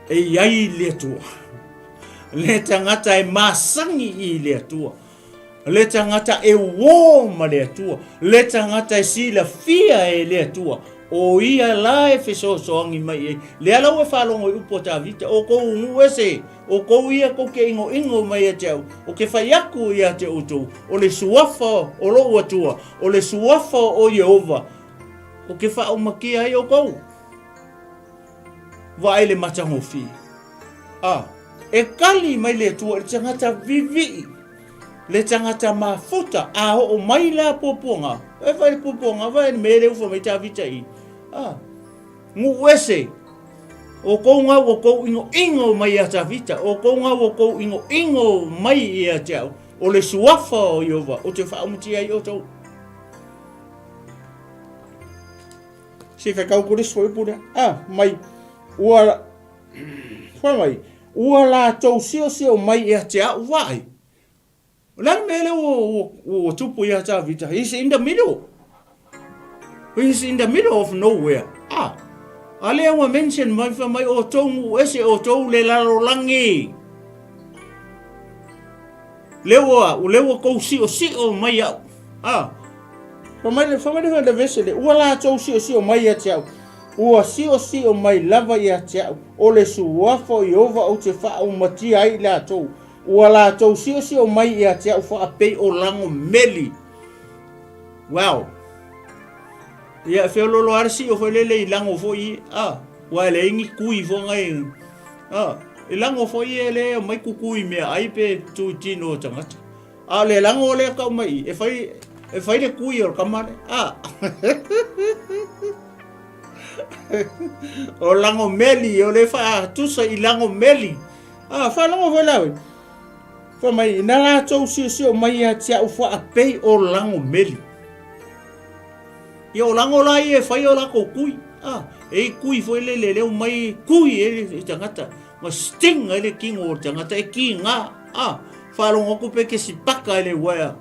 e iai le atua. Le tangata e masangi i le atua. Le tangata e woma le atua. Le tangata e sila fia e le atua. O ia la e fesoasoagi mai ai le ala ua whalongo i upo tawita o kou ungu ese o kou ia kou ke ingo mai a te au o ke whaiaku ia te utou o le suafa o lo atua o le suafa o Iova o ke whaumaki ai o kou wa le matango fi e kali mai le atua le tangata vivi le tangata mafuta o mai la poponga e vai poponga vai mele ufa mai tawita i ngu ese o kou ngā o kou ingo mai a ta vita o kou ngā o kou ingo mai i a te au o le suafa o Iova o te whaumuti ai o tau si whakau kore swai pura mai ua ua la tau sio mai i a te au vai lan mele o tupu i a ta vita he's in the middle. He's in the middle of nowhere. Ale awa mention mai whamai o tongu ese o tou le lalo langi. Lewa kou sio mai au. Whamai le vesele. Ua la tou sio mai a te au. Ua sio mai lava i a te au. O le suafa o Iova o te wha o mati ai la tou. Ua la tou sio mai i a te au wha apei o lango meli. Wow. Ia feololo arsi o lele i lango fo i wa le ingi kui fo ngai i lango fo i le mai kukui me ai pe tu tino tangata le lango le ka mai e fai le kui o kamare O lango meli, o le wha tusa I lango meli. Whalango whalawe. Wha mai, ina la tau sio mai a tia u wha a pei o lango meli. Ia o lango lai e whai o lako kui. E kui fo ele le leo mai kui e tangata. Ma sting ele kingo o tangata e ki ngā. Whalongo kupe ke si paka ele wea.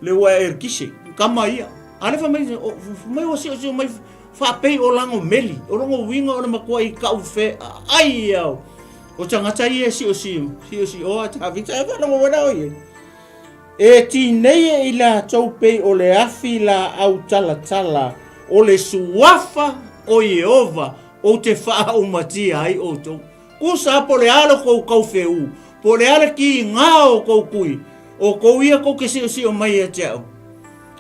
Le wea e kise. Kama ia. Ale wha mai o sio mai whapei o lango meli. O rongo winga o na makua I kau whe. Ai au. O tangata ia si o a tawita e whanongo wana o ia. E ti nei I la tau pei o le afi la au tala o le suafa o Yehova o te wha umatia ai o tau. Kusa po le ala kou kau wheu. Po le ala ki ngā o kou kui. O kou ia kou ke si o mai a tiao.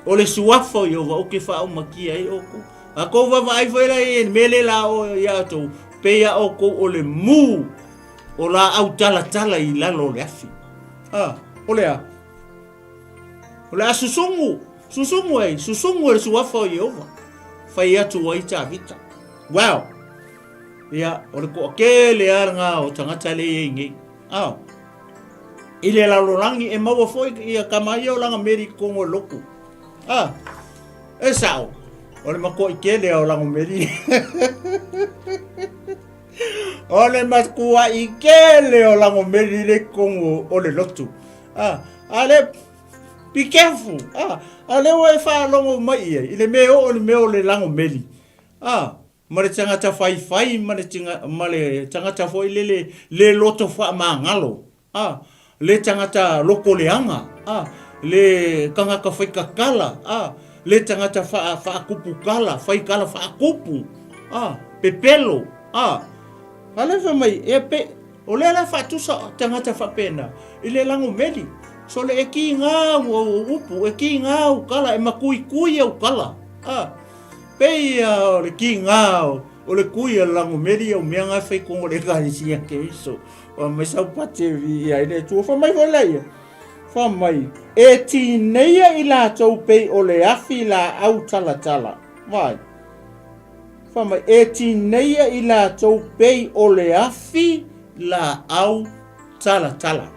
O le suafa o Yehova o ke wha umakia ai o kou. A kou wawa ai whaera e mele la o ia tau. Peia o kou o le mū. O la au tala I lalo le afi. O le a. O le a susungu. Susungu e le suafa o Yehova. Whai atu ai tā vita. Wow. Ia, o le koa ke le aranga o tangata le e ngei. I le lalorangi e maua foi ia kamai o langa meri kongo loku. E sao. O le mako I ke le o langa meri. O le makua I ke le o langa meri le kongo o le lotu. Ale, be careful. Ale wai wha longo mai ia. I le meo le lango meri. Ma le tangata whai, ma le tangata foi le loto wha maangalo. Le tangata loko leanga. Le kangaka whai kakala. Le tangata wha kupu kala. Whai kala wha kupu. Pepelo. Ale wha mai, o le ala wha tusa tangata wha pena. I le lango meri. So le e ki ngā o upu, e ki ngā o kala, e makui kui au kala. Pei o le ki ngā o le kui a lango meri au mea ngai whai kongo le karisia ke iso. O mai sau pate vi ai le tua. Wha mai whalai. Wha mai. E ti neia I la tau pei o le afi la au tala. Vai. Wha mai. E ti neia I la tau pei o le afi la au tala.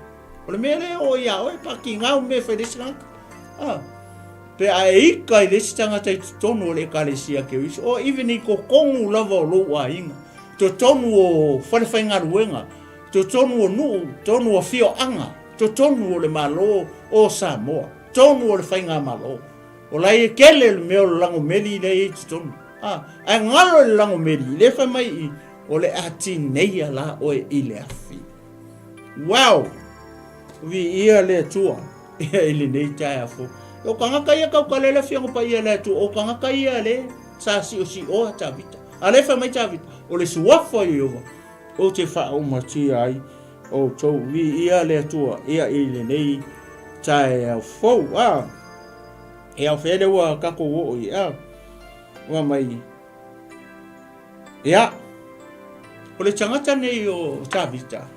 O le mea le o ia o e paki ngau me whai desi naka. Pe a ika I desi tangata I tonu o le kalesia ke wisi. O even I ko kongu lava o lo a inga. To tonu o whanewhai ngaruenga. To tonu o nuu, tonu o fio anga. To tonu o le malo o Samoa. Tonu o le whainga malo. O lai e kele le meo le lango meri le e tonu. A ngalo le lango meri. Le whai mai I o le ati neia la o e I le afi. Wow! Vi ia le tua. Ia ili nei tae afo. O kangaka ia kau kalela fiango pa ia le tua. O kangaka ia le sa si o a tavita. A le whai mai tavita. O le suafa Yehova. O te wha o matia ai. O tau vi ia le tua. Ia ili nei tae afo. E au whele ua kako o ia. Ua mai. Ia. O le tangata nei o tavita.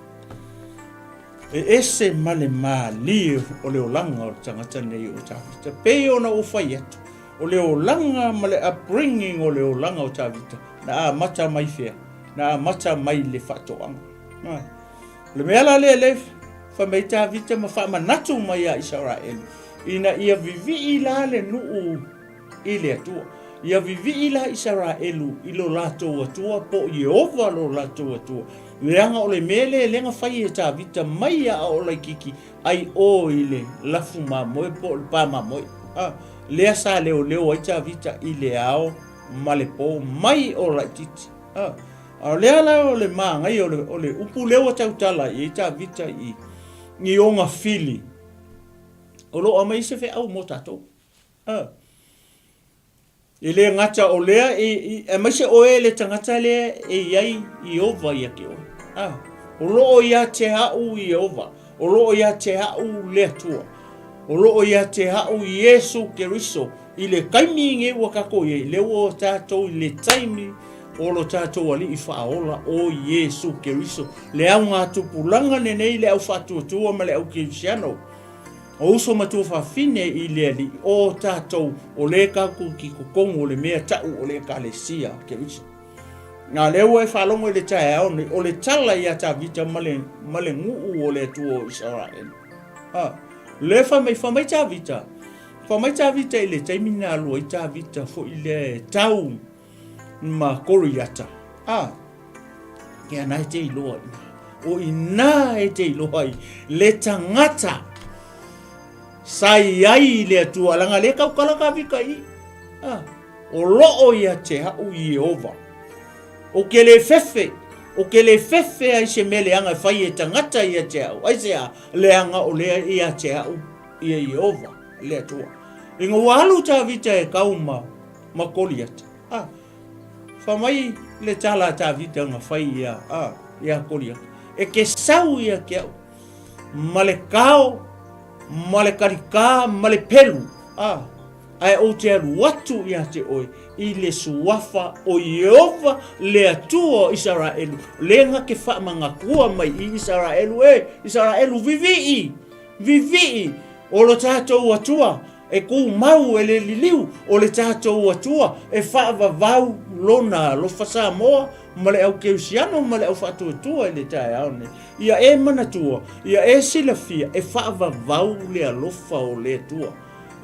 E ese male mali o le olanga o tangata nei o tavita. Pei ona o whai atu. O le olanga ma le upbringing o le olanga o tavita. Na a mata mai fea. Na a mata mai le whatoanga. Le meala le wha mei tavita ma wha manatu mai a Israelu. Ina ia vivi I la le nuu I le atua. Ia vivi I la Israelu I lo lato atua po Yehova lo lato atua. Leanga o le mele lenga whai e tavita mai a o lai kiki ai o I le lafu mamoe po le pa mamoe. Lea sa leo ai tavita I le ao ma le po mai o lai titi. Lea la o le maangai o le upu leo a tautala I tavita I onga fili. O lo a mai se fe au mo tatou. I le ngata o lea e mai se o le tangata lea e iai I ova ia ke o. O loo ia te hau I ova. O loo ia te hau lea tua. O loo ia te hau Yesu Keriso. I le kaimi nge ua kako i le o tātou I le taimi o lo tātou ali I whaola o Yesu Keriso. Le au ngā tupulanga nenei le au whatuatua ma le au kirisiano. O uso matua whawhine I lea li o tātou o le kāku ki kukongo o le mea tau o le kālesia ke usi. Ngā lewa whalongo I le taeao ni o le tala I a tā vita male nguu o le tua o Israel. Le whamai tā vita. Whamai tā vita I le taimina alua I tā vita fo I le tau ma koriata. Ke ana e te iloa ina. O ina e te iloa I le tangata. Sai ai le tua langa le kau kalaka vika I. O loo ia te hau I Jehova. O ke le fefe ai se mele anga whai e tangata ia te hau. Ai se a le anga o lea ia te hau ia Jehova le tua. Inga walu tā vita e kau ma koriata. Whamai le tala tā vita nga whai ia koriata. E ke sau ia ke au. Ma le kao, ma le karika, ma le pelu. Ai o te aru watu ia te oe. I le suafa o Jehova le atua o Israelu. Lenga ke whaamanga kua mai I Israelu. Israelu vivi'i. O lo tātou atua. E kou mau e le liliu. O le tātou atua. E whaavavau lona lo Salamo. Ma le au keusiano ma le au whaatuatua I le taeao ne. Ia e manatua. Ia e silafia. E whaavavau le alofa o le atua.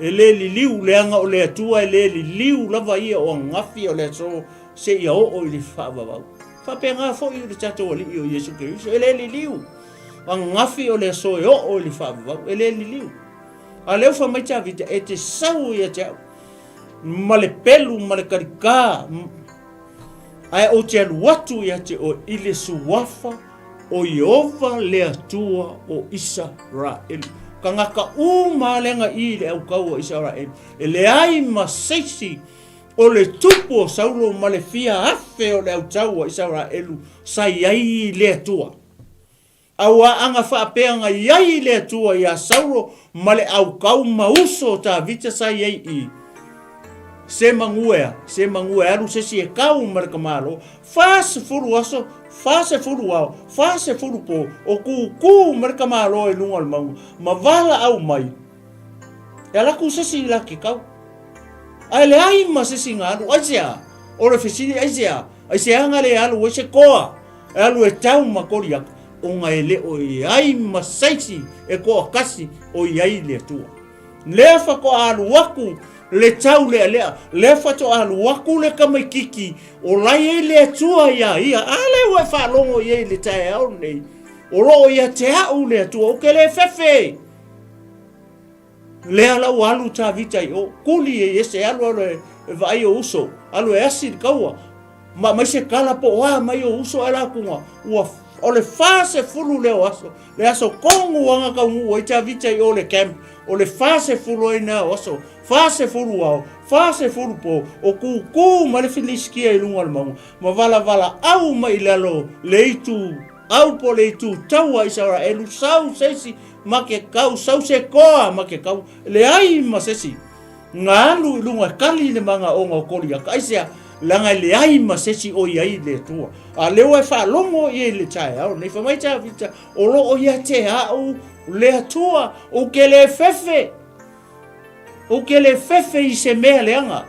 E le liliu leanga o le atua. E le liliu lava ia o ngafi o le atua. Se ia o I le whaavavau. Whapea fo I le tātou ali I o Yesu Keriso. E le liliu. A ngafi o le atua o le whaavavau. E le liliu. A leo whamai tā vita e te sau ia te au. Ma le pelu, ma le karika. Ai o te alu watu ia te o I le suafa o Jehova le atua o Israel. Ka ngaka malenga I le au kau o Israel. E le ai maseisi o le tupu o Saulo ma le fia afe o le au tau o Israel. Sai ai le atua. Aua anga whaapeanga iai le atua ia Saulo ma le au kau mauso tā vita sai ai I. Se manguea alu sesi e kau marikamalo, fase furu aso, fase furu au, fase furu po, o ku marikamalo e lunga mau, ma vala au mai. E alaku sesi laki kau. Ai le ai ma sesi ngalu, aisea, o le fesiri aisea anga le alu e se koa, e alu e tau makoriaka, o nga e le o i ai ma saisi e koa kasi o i ai le tua. Lefa ko alu waku, le tau le fato alu waku le kamaikiki o lai le tua ia ale we whalongo ia le taeao nei o loo ia te au le tua o ke le fefe le ala alu tā vita I o kuli e ese alu vai o uso alu e asi kaua ma se kala po mai o uso ala kunga o le fase fulu le aso kongu wanga ka o tā vita I o le camp o le fase fulu ina oso fase fulu au fase fulu po o ku ma le filiskia I lunga mau ma vala au mai lalo leitu au po leitu taua Israelu sau sesi ma ke kau sau se koa ma ke kau le ai ma sesi ngalu lunga kali le manga o ngokolia kaisia langa le ai ma sesi o ia le tua a le wa fa longo I le taeao nei fa mai ta vita o lo o ia te au le tua o ke le fefe I se mea leanga.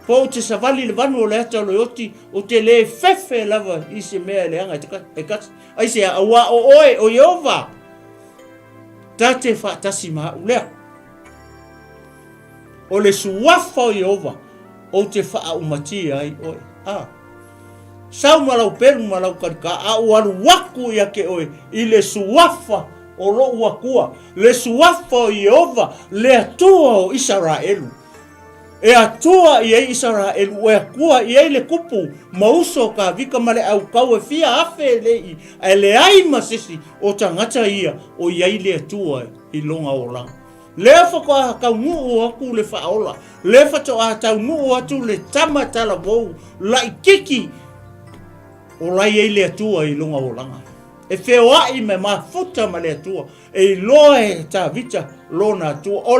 Po te savali le vanu o le ata lo yoti o te le fefe lava I se mea leanga. Ai se awa o oe o Jehova. Tate whaatasi maha ulea. O le suafa o Jehova. O te wha umati ai oe. Sau malau peru malau karika. A uaru waku ia ke oe. I le suafa o lo wakua. Le suafa o Jehova. Le atua o Israelu. E atua I Israelu. E akua I le kupu. Mauso ka vika male au kau e fia afe lei. E le ai masisi o tangata ia. O iai le atua I longa o langa. Lefa ko a kau nuu aku le whaola. Lefa to a tau nuu atu le tama tala wou. Lai kiki. O lai ei le atua I longa o langa. E whewai me mafuta ma le atua. E loe ta vita lona atua. O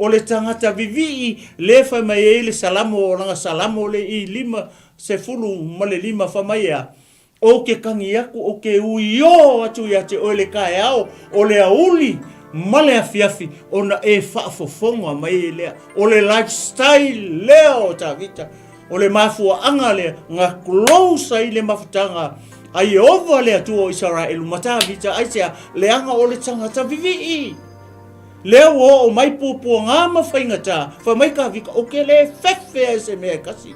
le tangata vivi lefa mai e le salamo o langa salamo le I lima se fulu ma le lima whamaia. o ke kangi aku o ke uio atu ia te o le taeao o le auli ma le afiafi ona e whaafofonga mai lea o le lifestyle lea o tawita o le mafuaanga lea ngā close i le mafutanga a Yehova le atua o Israel matawita aisea leanga o le tangata vivi leo o mai pupu ngā mawhaingata wha mai ka vika o ke le whewhea se mea kasi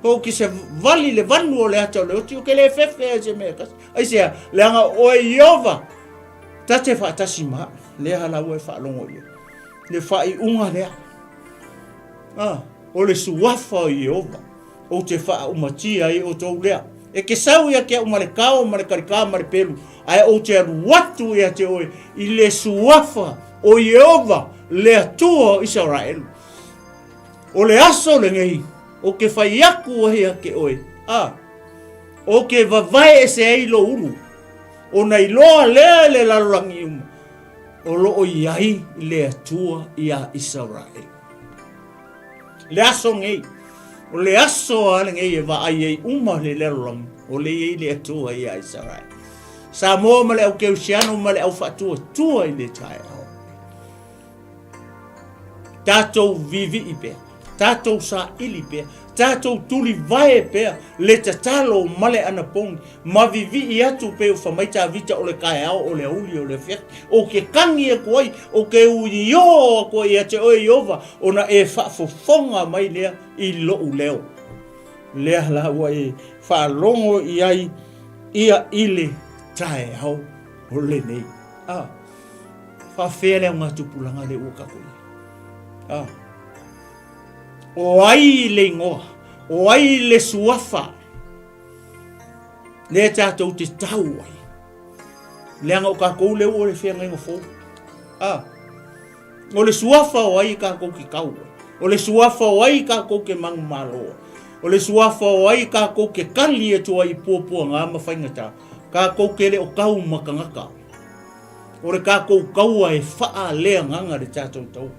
o ki se vali le vanu o le ata o le oti o ke le whewhea se mea kasi aisea leanga o Yehova tate whaatasi maa le hala ue whaalongo ia le whai unga lea o le suafa o Yehova o te wha umatia i o tau lea e ke sau ia ke umare kao mare karika mare pelu ai o te watu ia te oe i le suafa o Yehova le atua o Israel o le aso le ngei o ke whai aku o hea ke oe o ke vavae e se eilo ulu o nei loa lea le lalurangi uma o loo iai le atua ia Israel le aso ngei o le aso ale ngei e vaai ei uma le lalurangi o le iei le atua ia Israel Salamo ma le au keusiano ma le au whaatua tua i le taeao tātou vivi i pēr tātou sa ili pēr tātou tuli vae pēr le tatalo male ana pongi ma vivi i atu pēr whamaita vita o le taeao o le auli o le whiat o ke kangi e kuai o ke uio a kuai a te oe Yehova o na e whaafofonga mai lea i loo leo lea la ua e whaalongo i ai ia ile taeao o le nei whawhea leo ngā tupulanga le ua kakoi o ai le ngoa, o ai le suafa, le tātou te tau ai. Leanga o kākou leo o le whea ngai ngofo. O le suafa o ai kākou ki kau. O le suafa o ai kākou ke mangu māloa. O le suafa o ai kākou ke kali e tua i pōpua ngā mawhaingata. Kākou ke le o kau makangaka. O le kākou kaua e whaa lea nganga le tātou tau.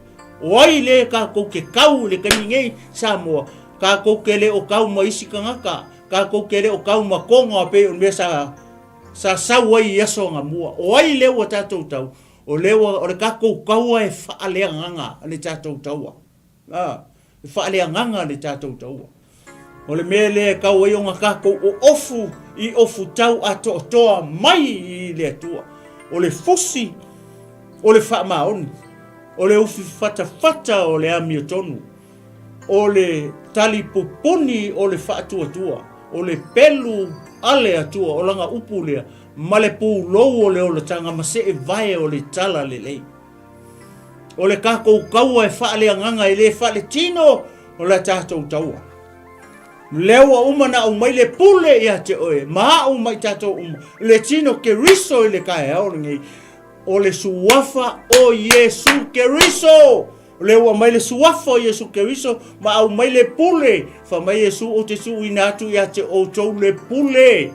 O ai le kākou ke kau le kaningei Samoa. Kākou ke le o kau maisi kangaka. Kākou ke le o kau makonga pe o mea sa sau ai yaso ngā mua. O ai le o tātou tau. O le o le kākou kaua e whaa lea nganga le tātou taua. Whaa lea nganga le tātou taua. O le mea le kau ai o ngā kākou o ofu i ofu tau ato toa mai i le atua. O le fusi, o le whaa maoni. O le ufi fata o le ami o tonu. O le tali pupuni o le whaatua-tua. O le pelu ale atua o langa upu lea. Ma le pū lou o le o le tanga ma se e vai o le tala le lei. O le kākou kaua e wha lea nganga e le wha le tino o le tātou taua. Lewa uma na au mai le pule ia te oe. Maha au mai tātou uma. Le tino ke riso i le kai au ngei. O le suafa o Yesu Keriso. Lewa mai le suafa o Yesu Keriso. Ma au mai le pule. Fa mai Yesu o te su inatu ia te o tau le pule.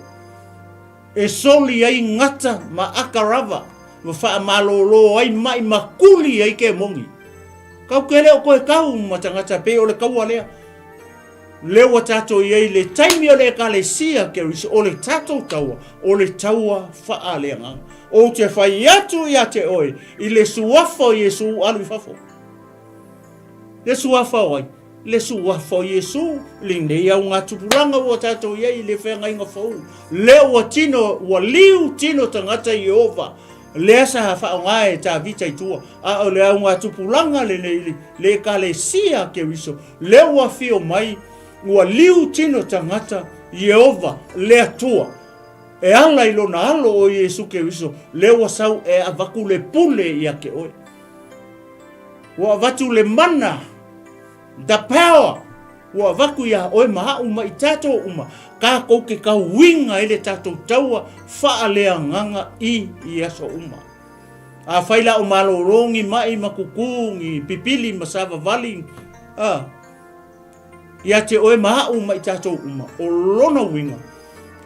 E soli ai ngata ma akarava. Ma wha malolo ai mai makuli ai ke mongi. Kau ke leo koe kau matangata pe o le kaua lea. Lewa tato iei le taimi o le 𝚗𝚑𝚙𝚢𝚑 Keriso. O le tato taua. O le taua wha lea nganga. O te whai atu ia te oe, i le suafa o Yesu alu fafo. Le suafa o ai, le suafa o Yesu, le nei au ngā tupuranga ua tātou iei le whenga inga fau. Le ua tino, ua liu tino tangata Yehova, le asa hawha o ngā e tā vita i tua. A o le au ngā tupuranga le nei, le 𝚗𝚑𝚙𝚢𝚑 Keriso, le ua fio mai, ua liu tino tangata Yehova, le atua. E ala i lona alo o Yesu Keriso, lewa sau e avaku le pule ia ke oe. Wa avatu le mana, the power, wa avaku ia oe maha uma i tato uma, ka kouke ka winga i le tato taua, faa lea nganga i aso uma. A whaila o malorongi mai makukungi, pipili masava vali, ia te oe maha uma i tato uma, o lona winga.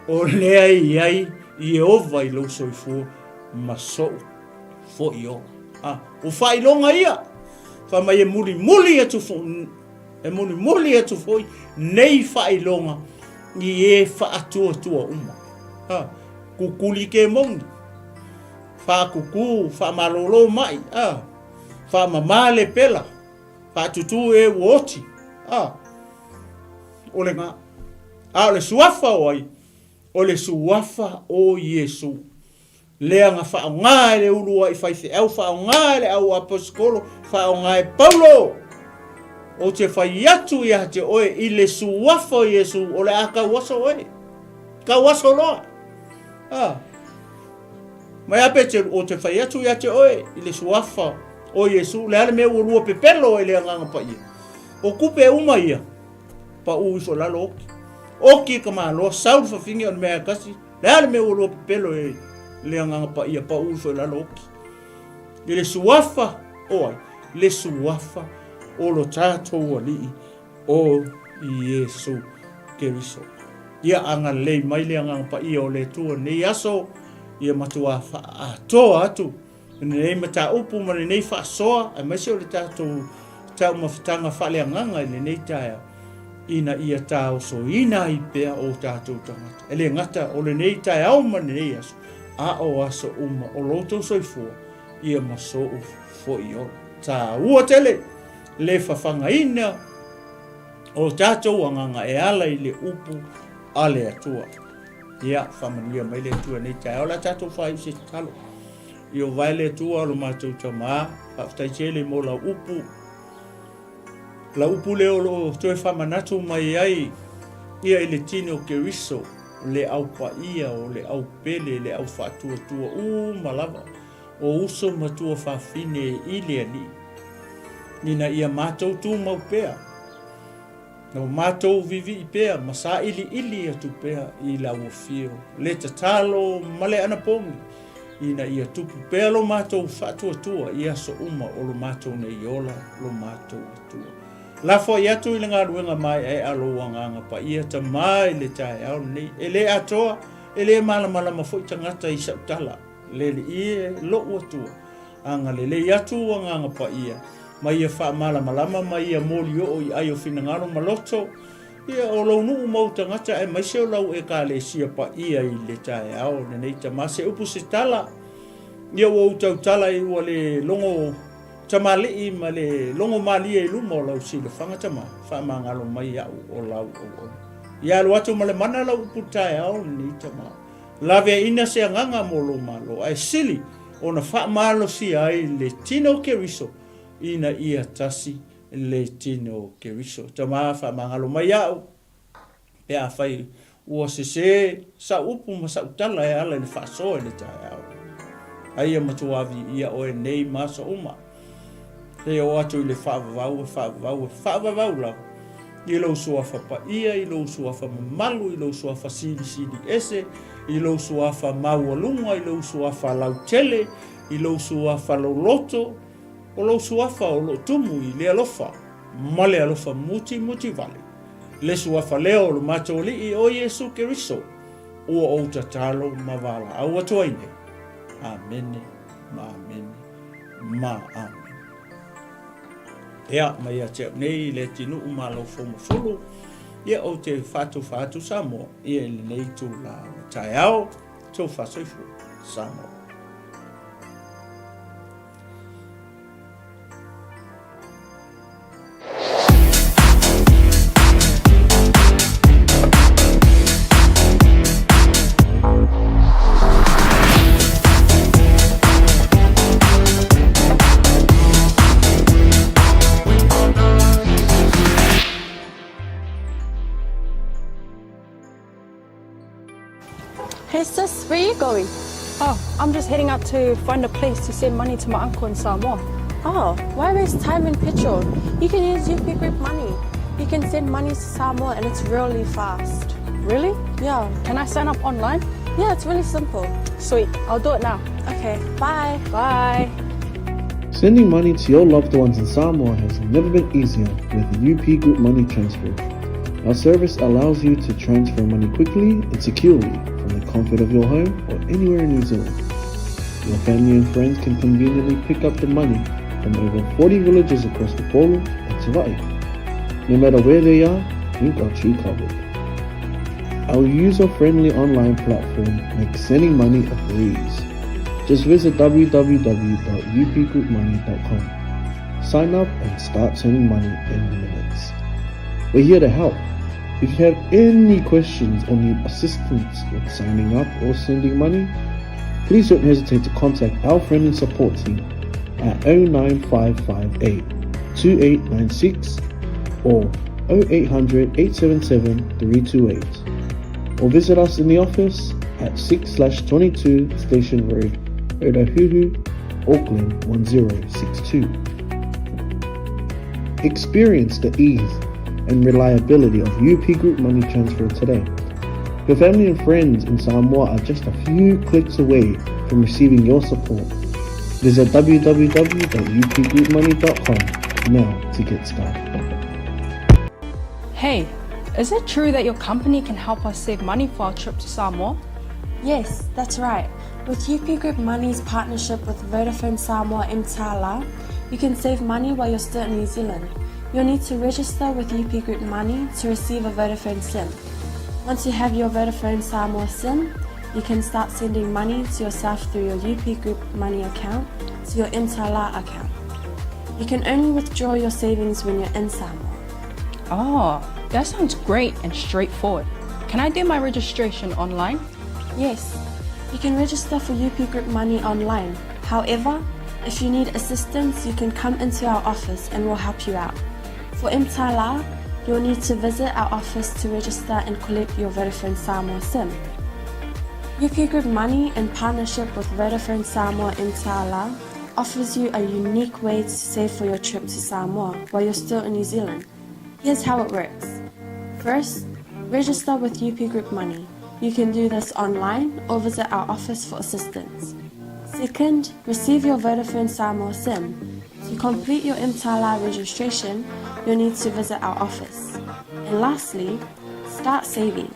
O lea iai Yehova i lau soifua masou fo i ola. O whailonga ia. Whamai e muli atu fo. E muli atu foi. Nei whailonga i e whaatua uma. kukuli ke mong fa kuku fa malolo mai fa mamale pela fa tutu e woti ole nga ole suafa oi ole suafa o Yesu leanga fa nga le ulu ai fa se au fa nga le au apostolo fa nga Paulo o te fa yatu ya te oe ile suafa o Yesu ole aka waso oe ka waso loa mai apete o te fa yatu ya te oe ile suafa o Yesu le ale me ulu pepelo ele nga pa ia o kupe uma ia pa u so la lo oki kama lo sau fa fingi on me kasi le ale me ulu pepelo e le nga pa ia pa u so la lo oki ile suafa o le suafa o lo tato wali o Yesu Keriso ia anga le mai le anga pa ia o le tua nei aso ia matua fa ato atu nei mata upu ma nei fa soa ai mai se o le tato tau mafutanga faaleagaga i lenei taeao ina ia tau so ina i pea o tatou tagata e le gata o lenei taeao ma lenei aso o aso uma o loutou soifua ia masou foʻi ola tāua tele le fafagaina o tatou agaga e ala i le upu a le atua ia faamanuia mai le atua nei taeao la tatou faiu se tatalo i o vai le atua o lo matou tamā faafetaitele mo lau upu le o lo toe whamanatu mai ai ia i le tino Keriso le au paia o le au pele le au whātua malava o uso matua whawhine i le ani nina ia mātou tū mau pēa no mātou vivi i pēa masa ili atu pēa i la uafio le tatalo male anapongi ina ia tupu pēa lo mātou whātua ia so uma o lo mātou nei ola lo mātou atua la fo ia tu ile ngaruenga mai e alo wanganga pa ia ta mai le taeao nei ele atoa ele mala ma fo tangata i sautala le ie lo atu anga le ia tu wanganga pa ia mai ia fa mala mai ia molio o ai o finangalo maloto ia o lo nu mo tangata e mai se lo e ka le sia pa ia i le taeao nei ta mase upu se tala ia o tala i wale longo tamali ma le longo mali e luma o lau sila whanga tama whamangalo mai au o lau o ia lo atu ma le mana lau putai au ni tama lave ina se nganga mo lo malo ai sili ona whamalo si ai le tino Keriso ina ia tasi le tino Keriso tama whamangalo mai au pe a whai ua se sa upu ma sa utala e ala le whasoa le tai au ai matuavi ia o e nei masa uma te o atu i le whaavavau lau. I lau suafa pa ia, i lau suafa malu, i lau suafa sili ese, i lau suafa maualunga, i lau suafa lau tele, i lau suafa lau loto, o lau suafa o lo tumu i le alofa, ma le alofa muti vale. Le suafa leo lo matoli i o Yesu Keriso, ua o tatalo mavala, au atuaine. Amene, ma amene, ma amene. Ea mai a te nei le tinu umalo fomo fulu ia o te fatu Salamo ia le nei tu la taeao tu fasoifu Salamo. Hey sis, where are you going? Oh, I'm just heading out to find a place to send money to my uncle in Samoa. Oh, why waste time and petrol? You can use UP Group Money. You can send money to Samoa and it's really fast. Really? Yeah. Can I sign up online? Yeah, it's really simple. Sweet, I'll do it now. Okay, bye. Bye. Sending money to your loved ones in Samoa has never been easier with UP Group Money Transfer. Our service allows you to transfer money quickly and securely from the comfort of your home or anywhere in New Zealand. Your family and friends can conveniently pick up the money from over 40 villages across the Polo and Tirau. No matter where they are, we've got you covered. Our user-friendly online platform makes sending money a breeze. Just visit www.upgroupmoney.com. Sign up and start sending money in minutes. We're here to help. If you have any questions or need assistance with signing up or sending money, please don't hesitate to contact our friendly support team at 09558 2896 or 0800 877 328, or visit us in the office at 6/22 Station Road, 𝚟𝚑𝚙𝚎𝚘, Auckland 1062. Experience the ease and reliability of UP Group Money Transfer today. Your family and friends in Samoa are just a few clicks away from receiving your support. Visit www.upgroupmoney.com now to get started. Hey, is it true that your company can help us save money for our trip to Samoa? Yes, that's right. With UP Group Money's partnership with Vodafone Samoa 𝚘𝚘𝚢𝚘, you can save money while you're still in New Zealand. You'll need to register with UP Group Money to receive a Vodafone SIM. Once you have your Vodafone Samoa SIM, you can start sending money to yourself through your UP Group Money account to your 𝚘𝚘𝚢𝚘 account. You can only withdraw your savings when you're in Samoa. Oh, that sounds great and straightforward. Can I do my registration online? Yes, you can register for UP Group Money online. However, if you need assistance, you can come into our office and we'll help you out. For 𝚘𝚘𝚢𝚘, you'll need to visit our office to register and collect your Vodafone Samoa SIM. UP Group Money, in partnership with Vodafone Samoa 𝚘𝚘𝚢𝚘, offers you a unique way to save for your trip to Samoa while you're still in New Zealand. Here's how it works. First, register with UP Group Money. You can do this online or visit our office for assistance. Second, receive your Vodafone Samoa SIM. To complete your 𝚘𝚘𝚢𝚘 registration, you'll need to visit our office. And lastly, start saving.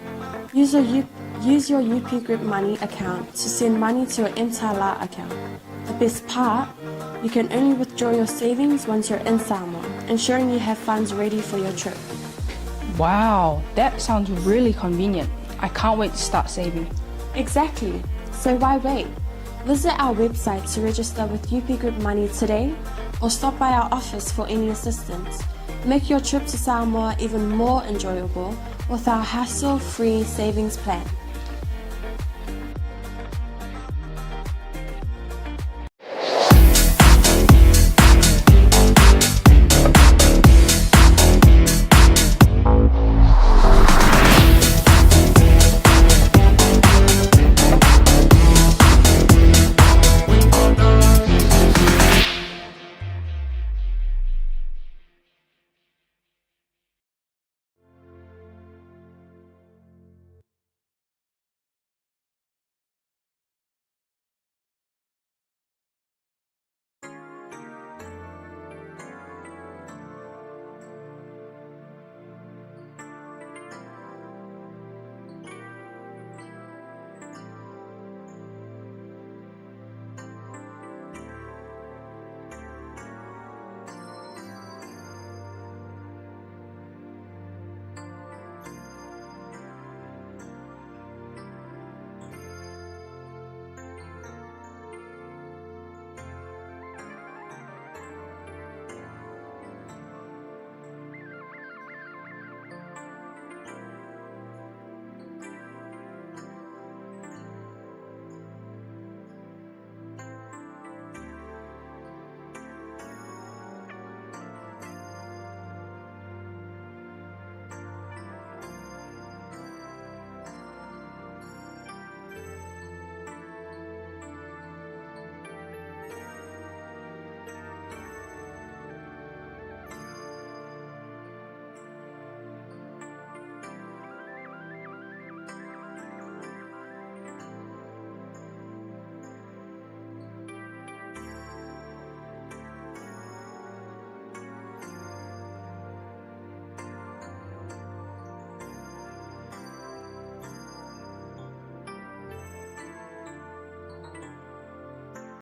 Use your UP Group Money account to send money to your 𝚘𝚘𝚢𝚘 account. The best part, you can only withdraw your savings once you're in Samoa, ensuring you have funds ready for your trip. Wow, that sounds really convenient. I can't wait to start saving. Exactly. So why wait? Visit our website to register with UP Group Money today, or stop by our office for any assistance. Make your trip to Samoa even more enjoyable with our hassle-free savings plan.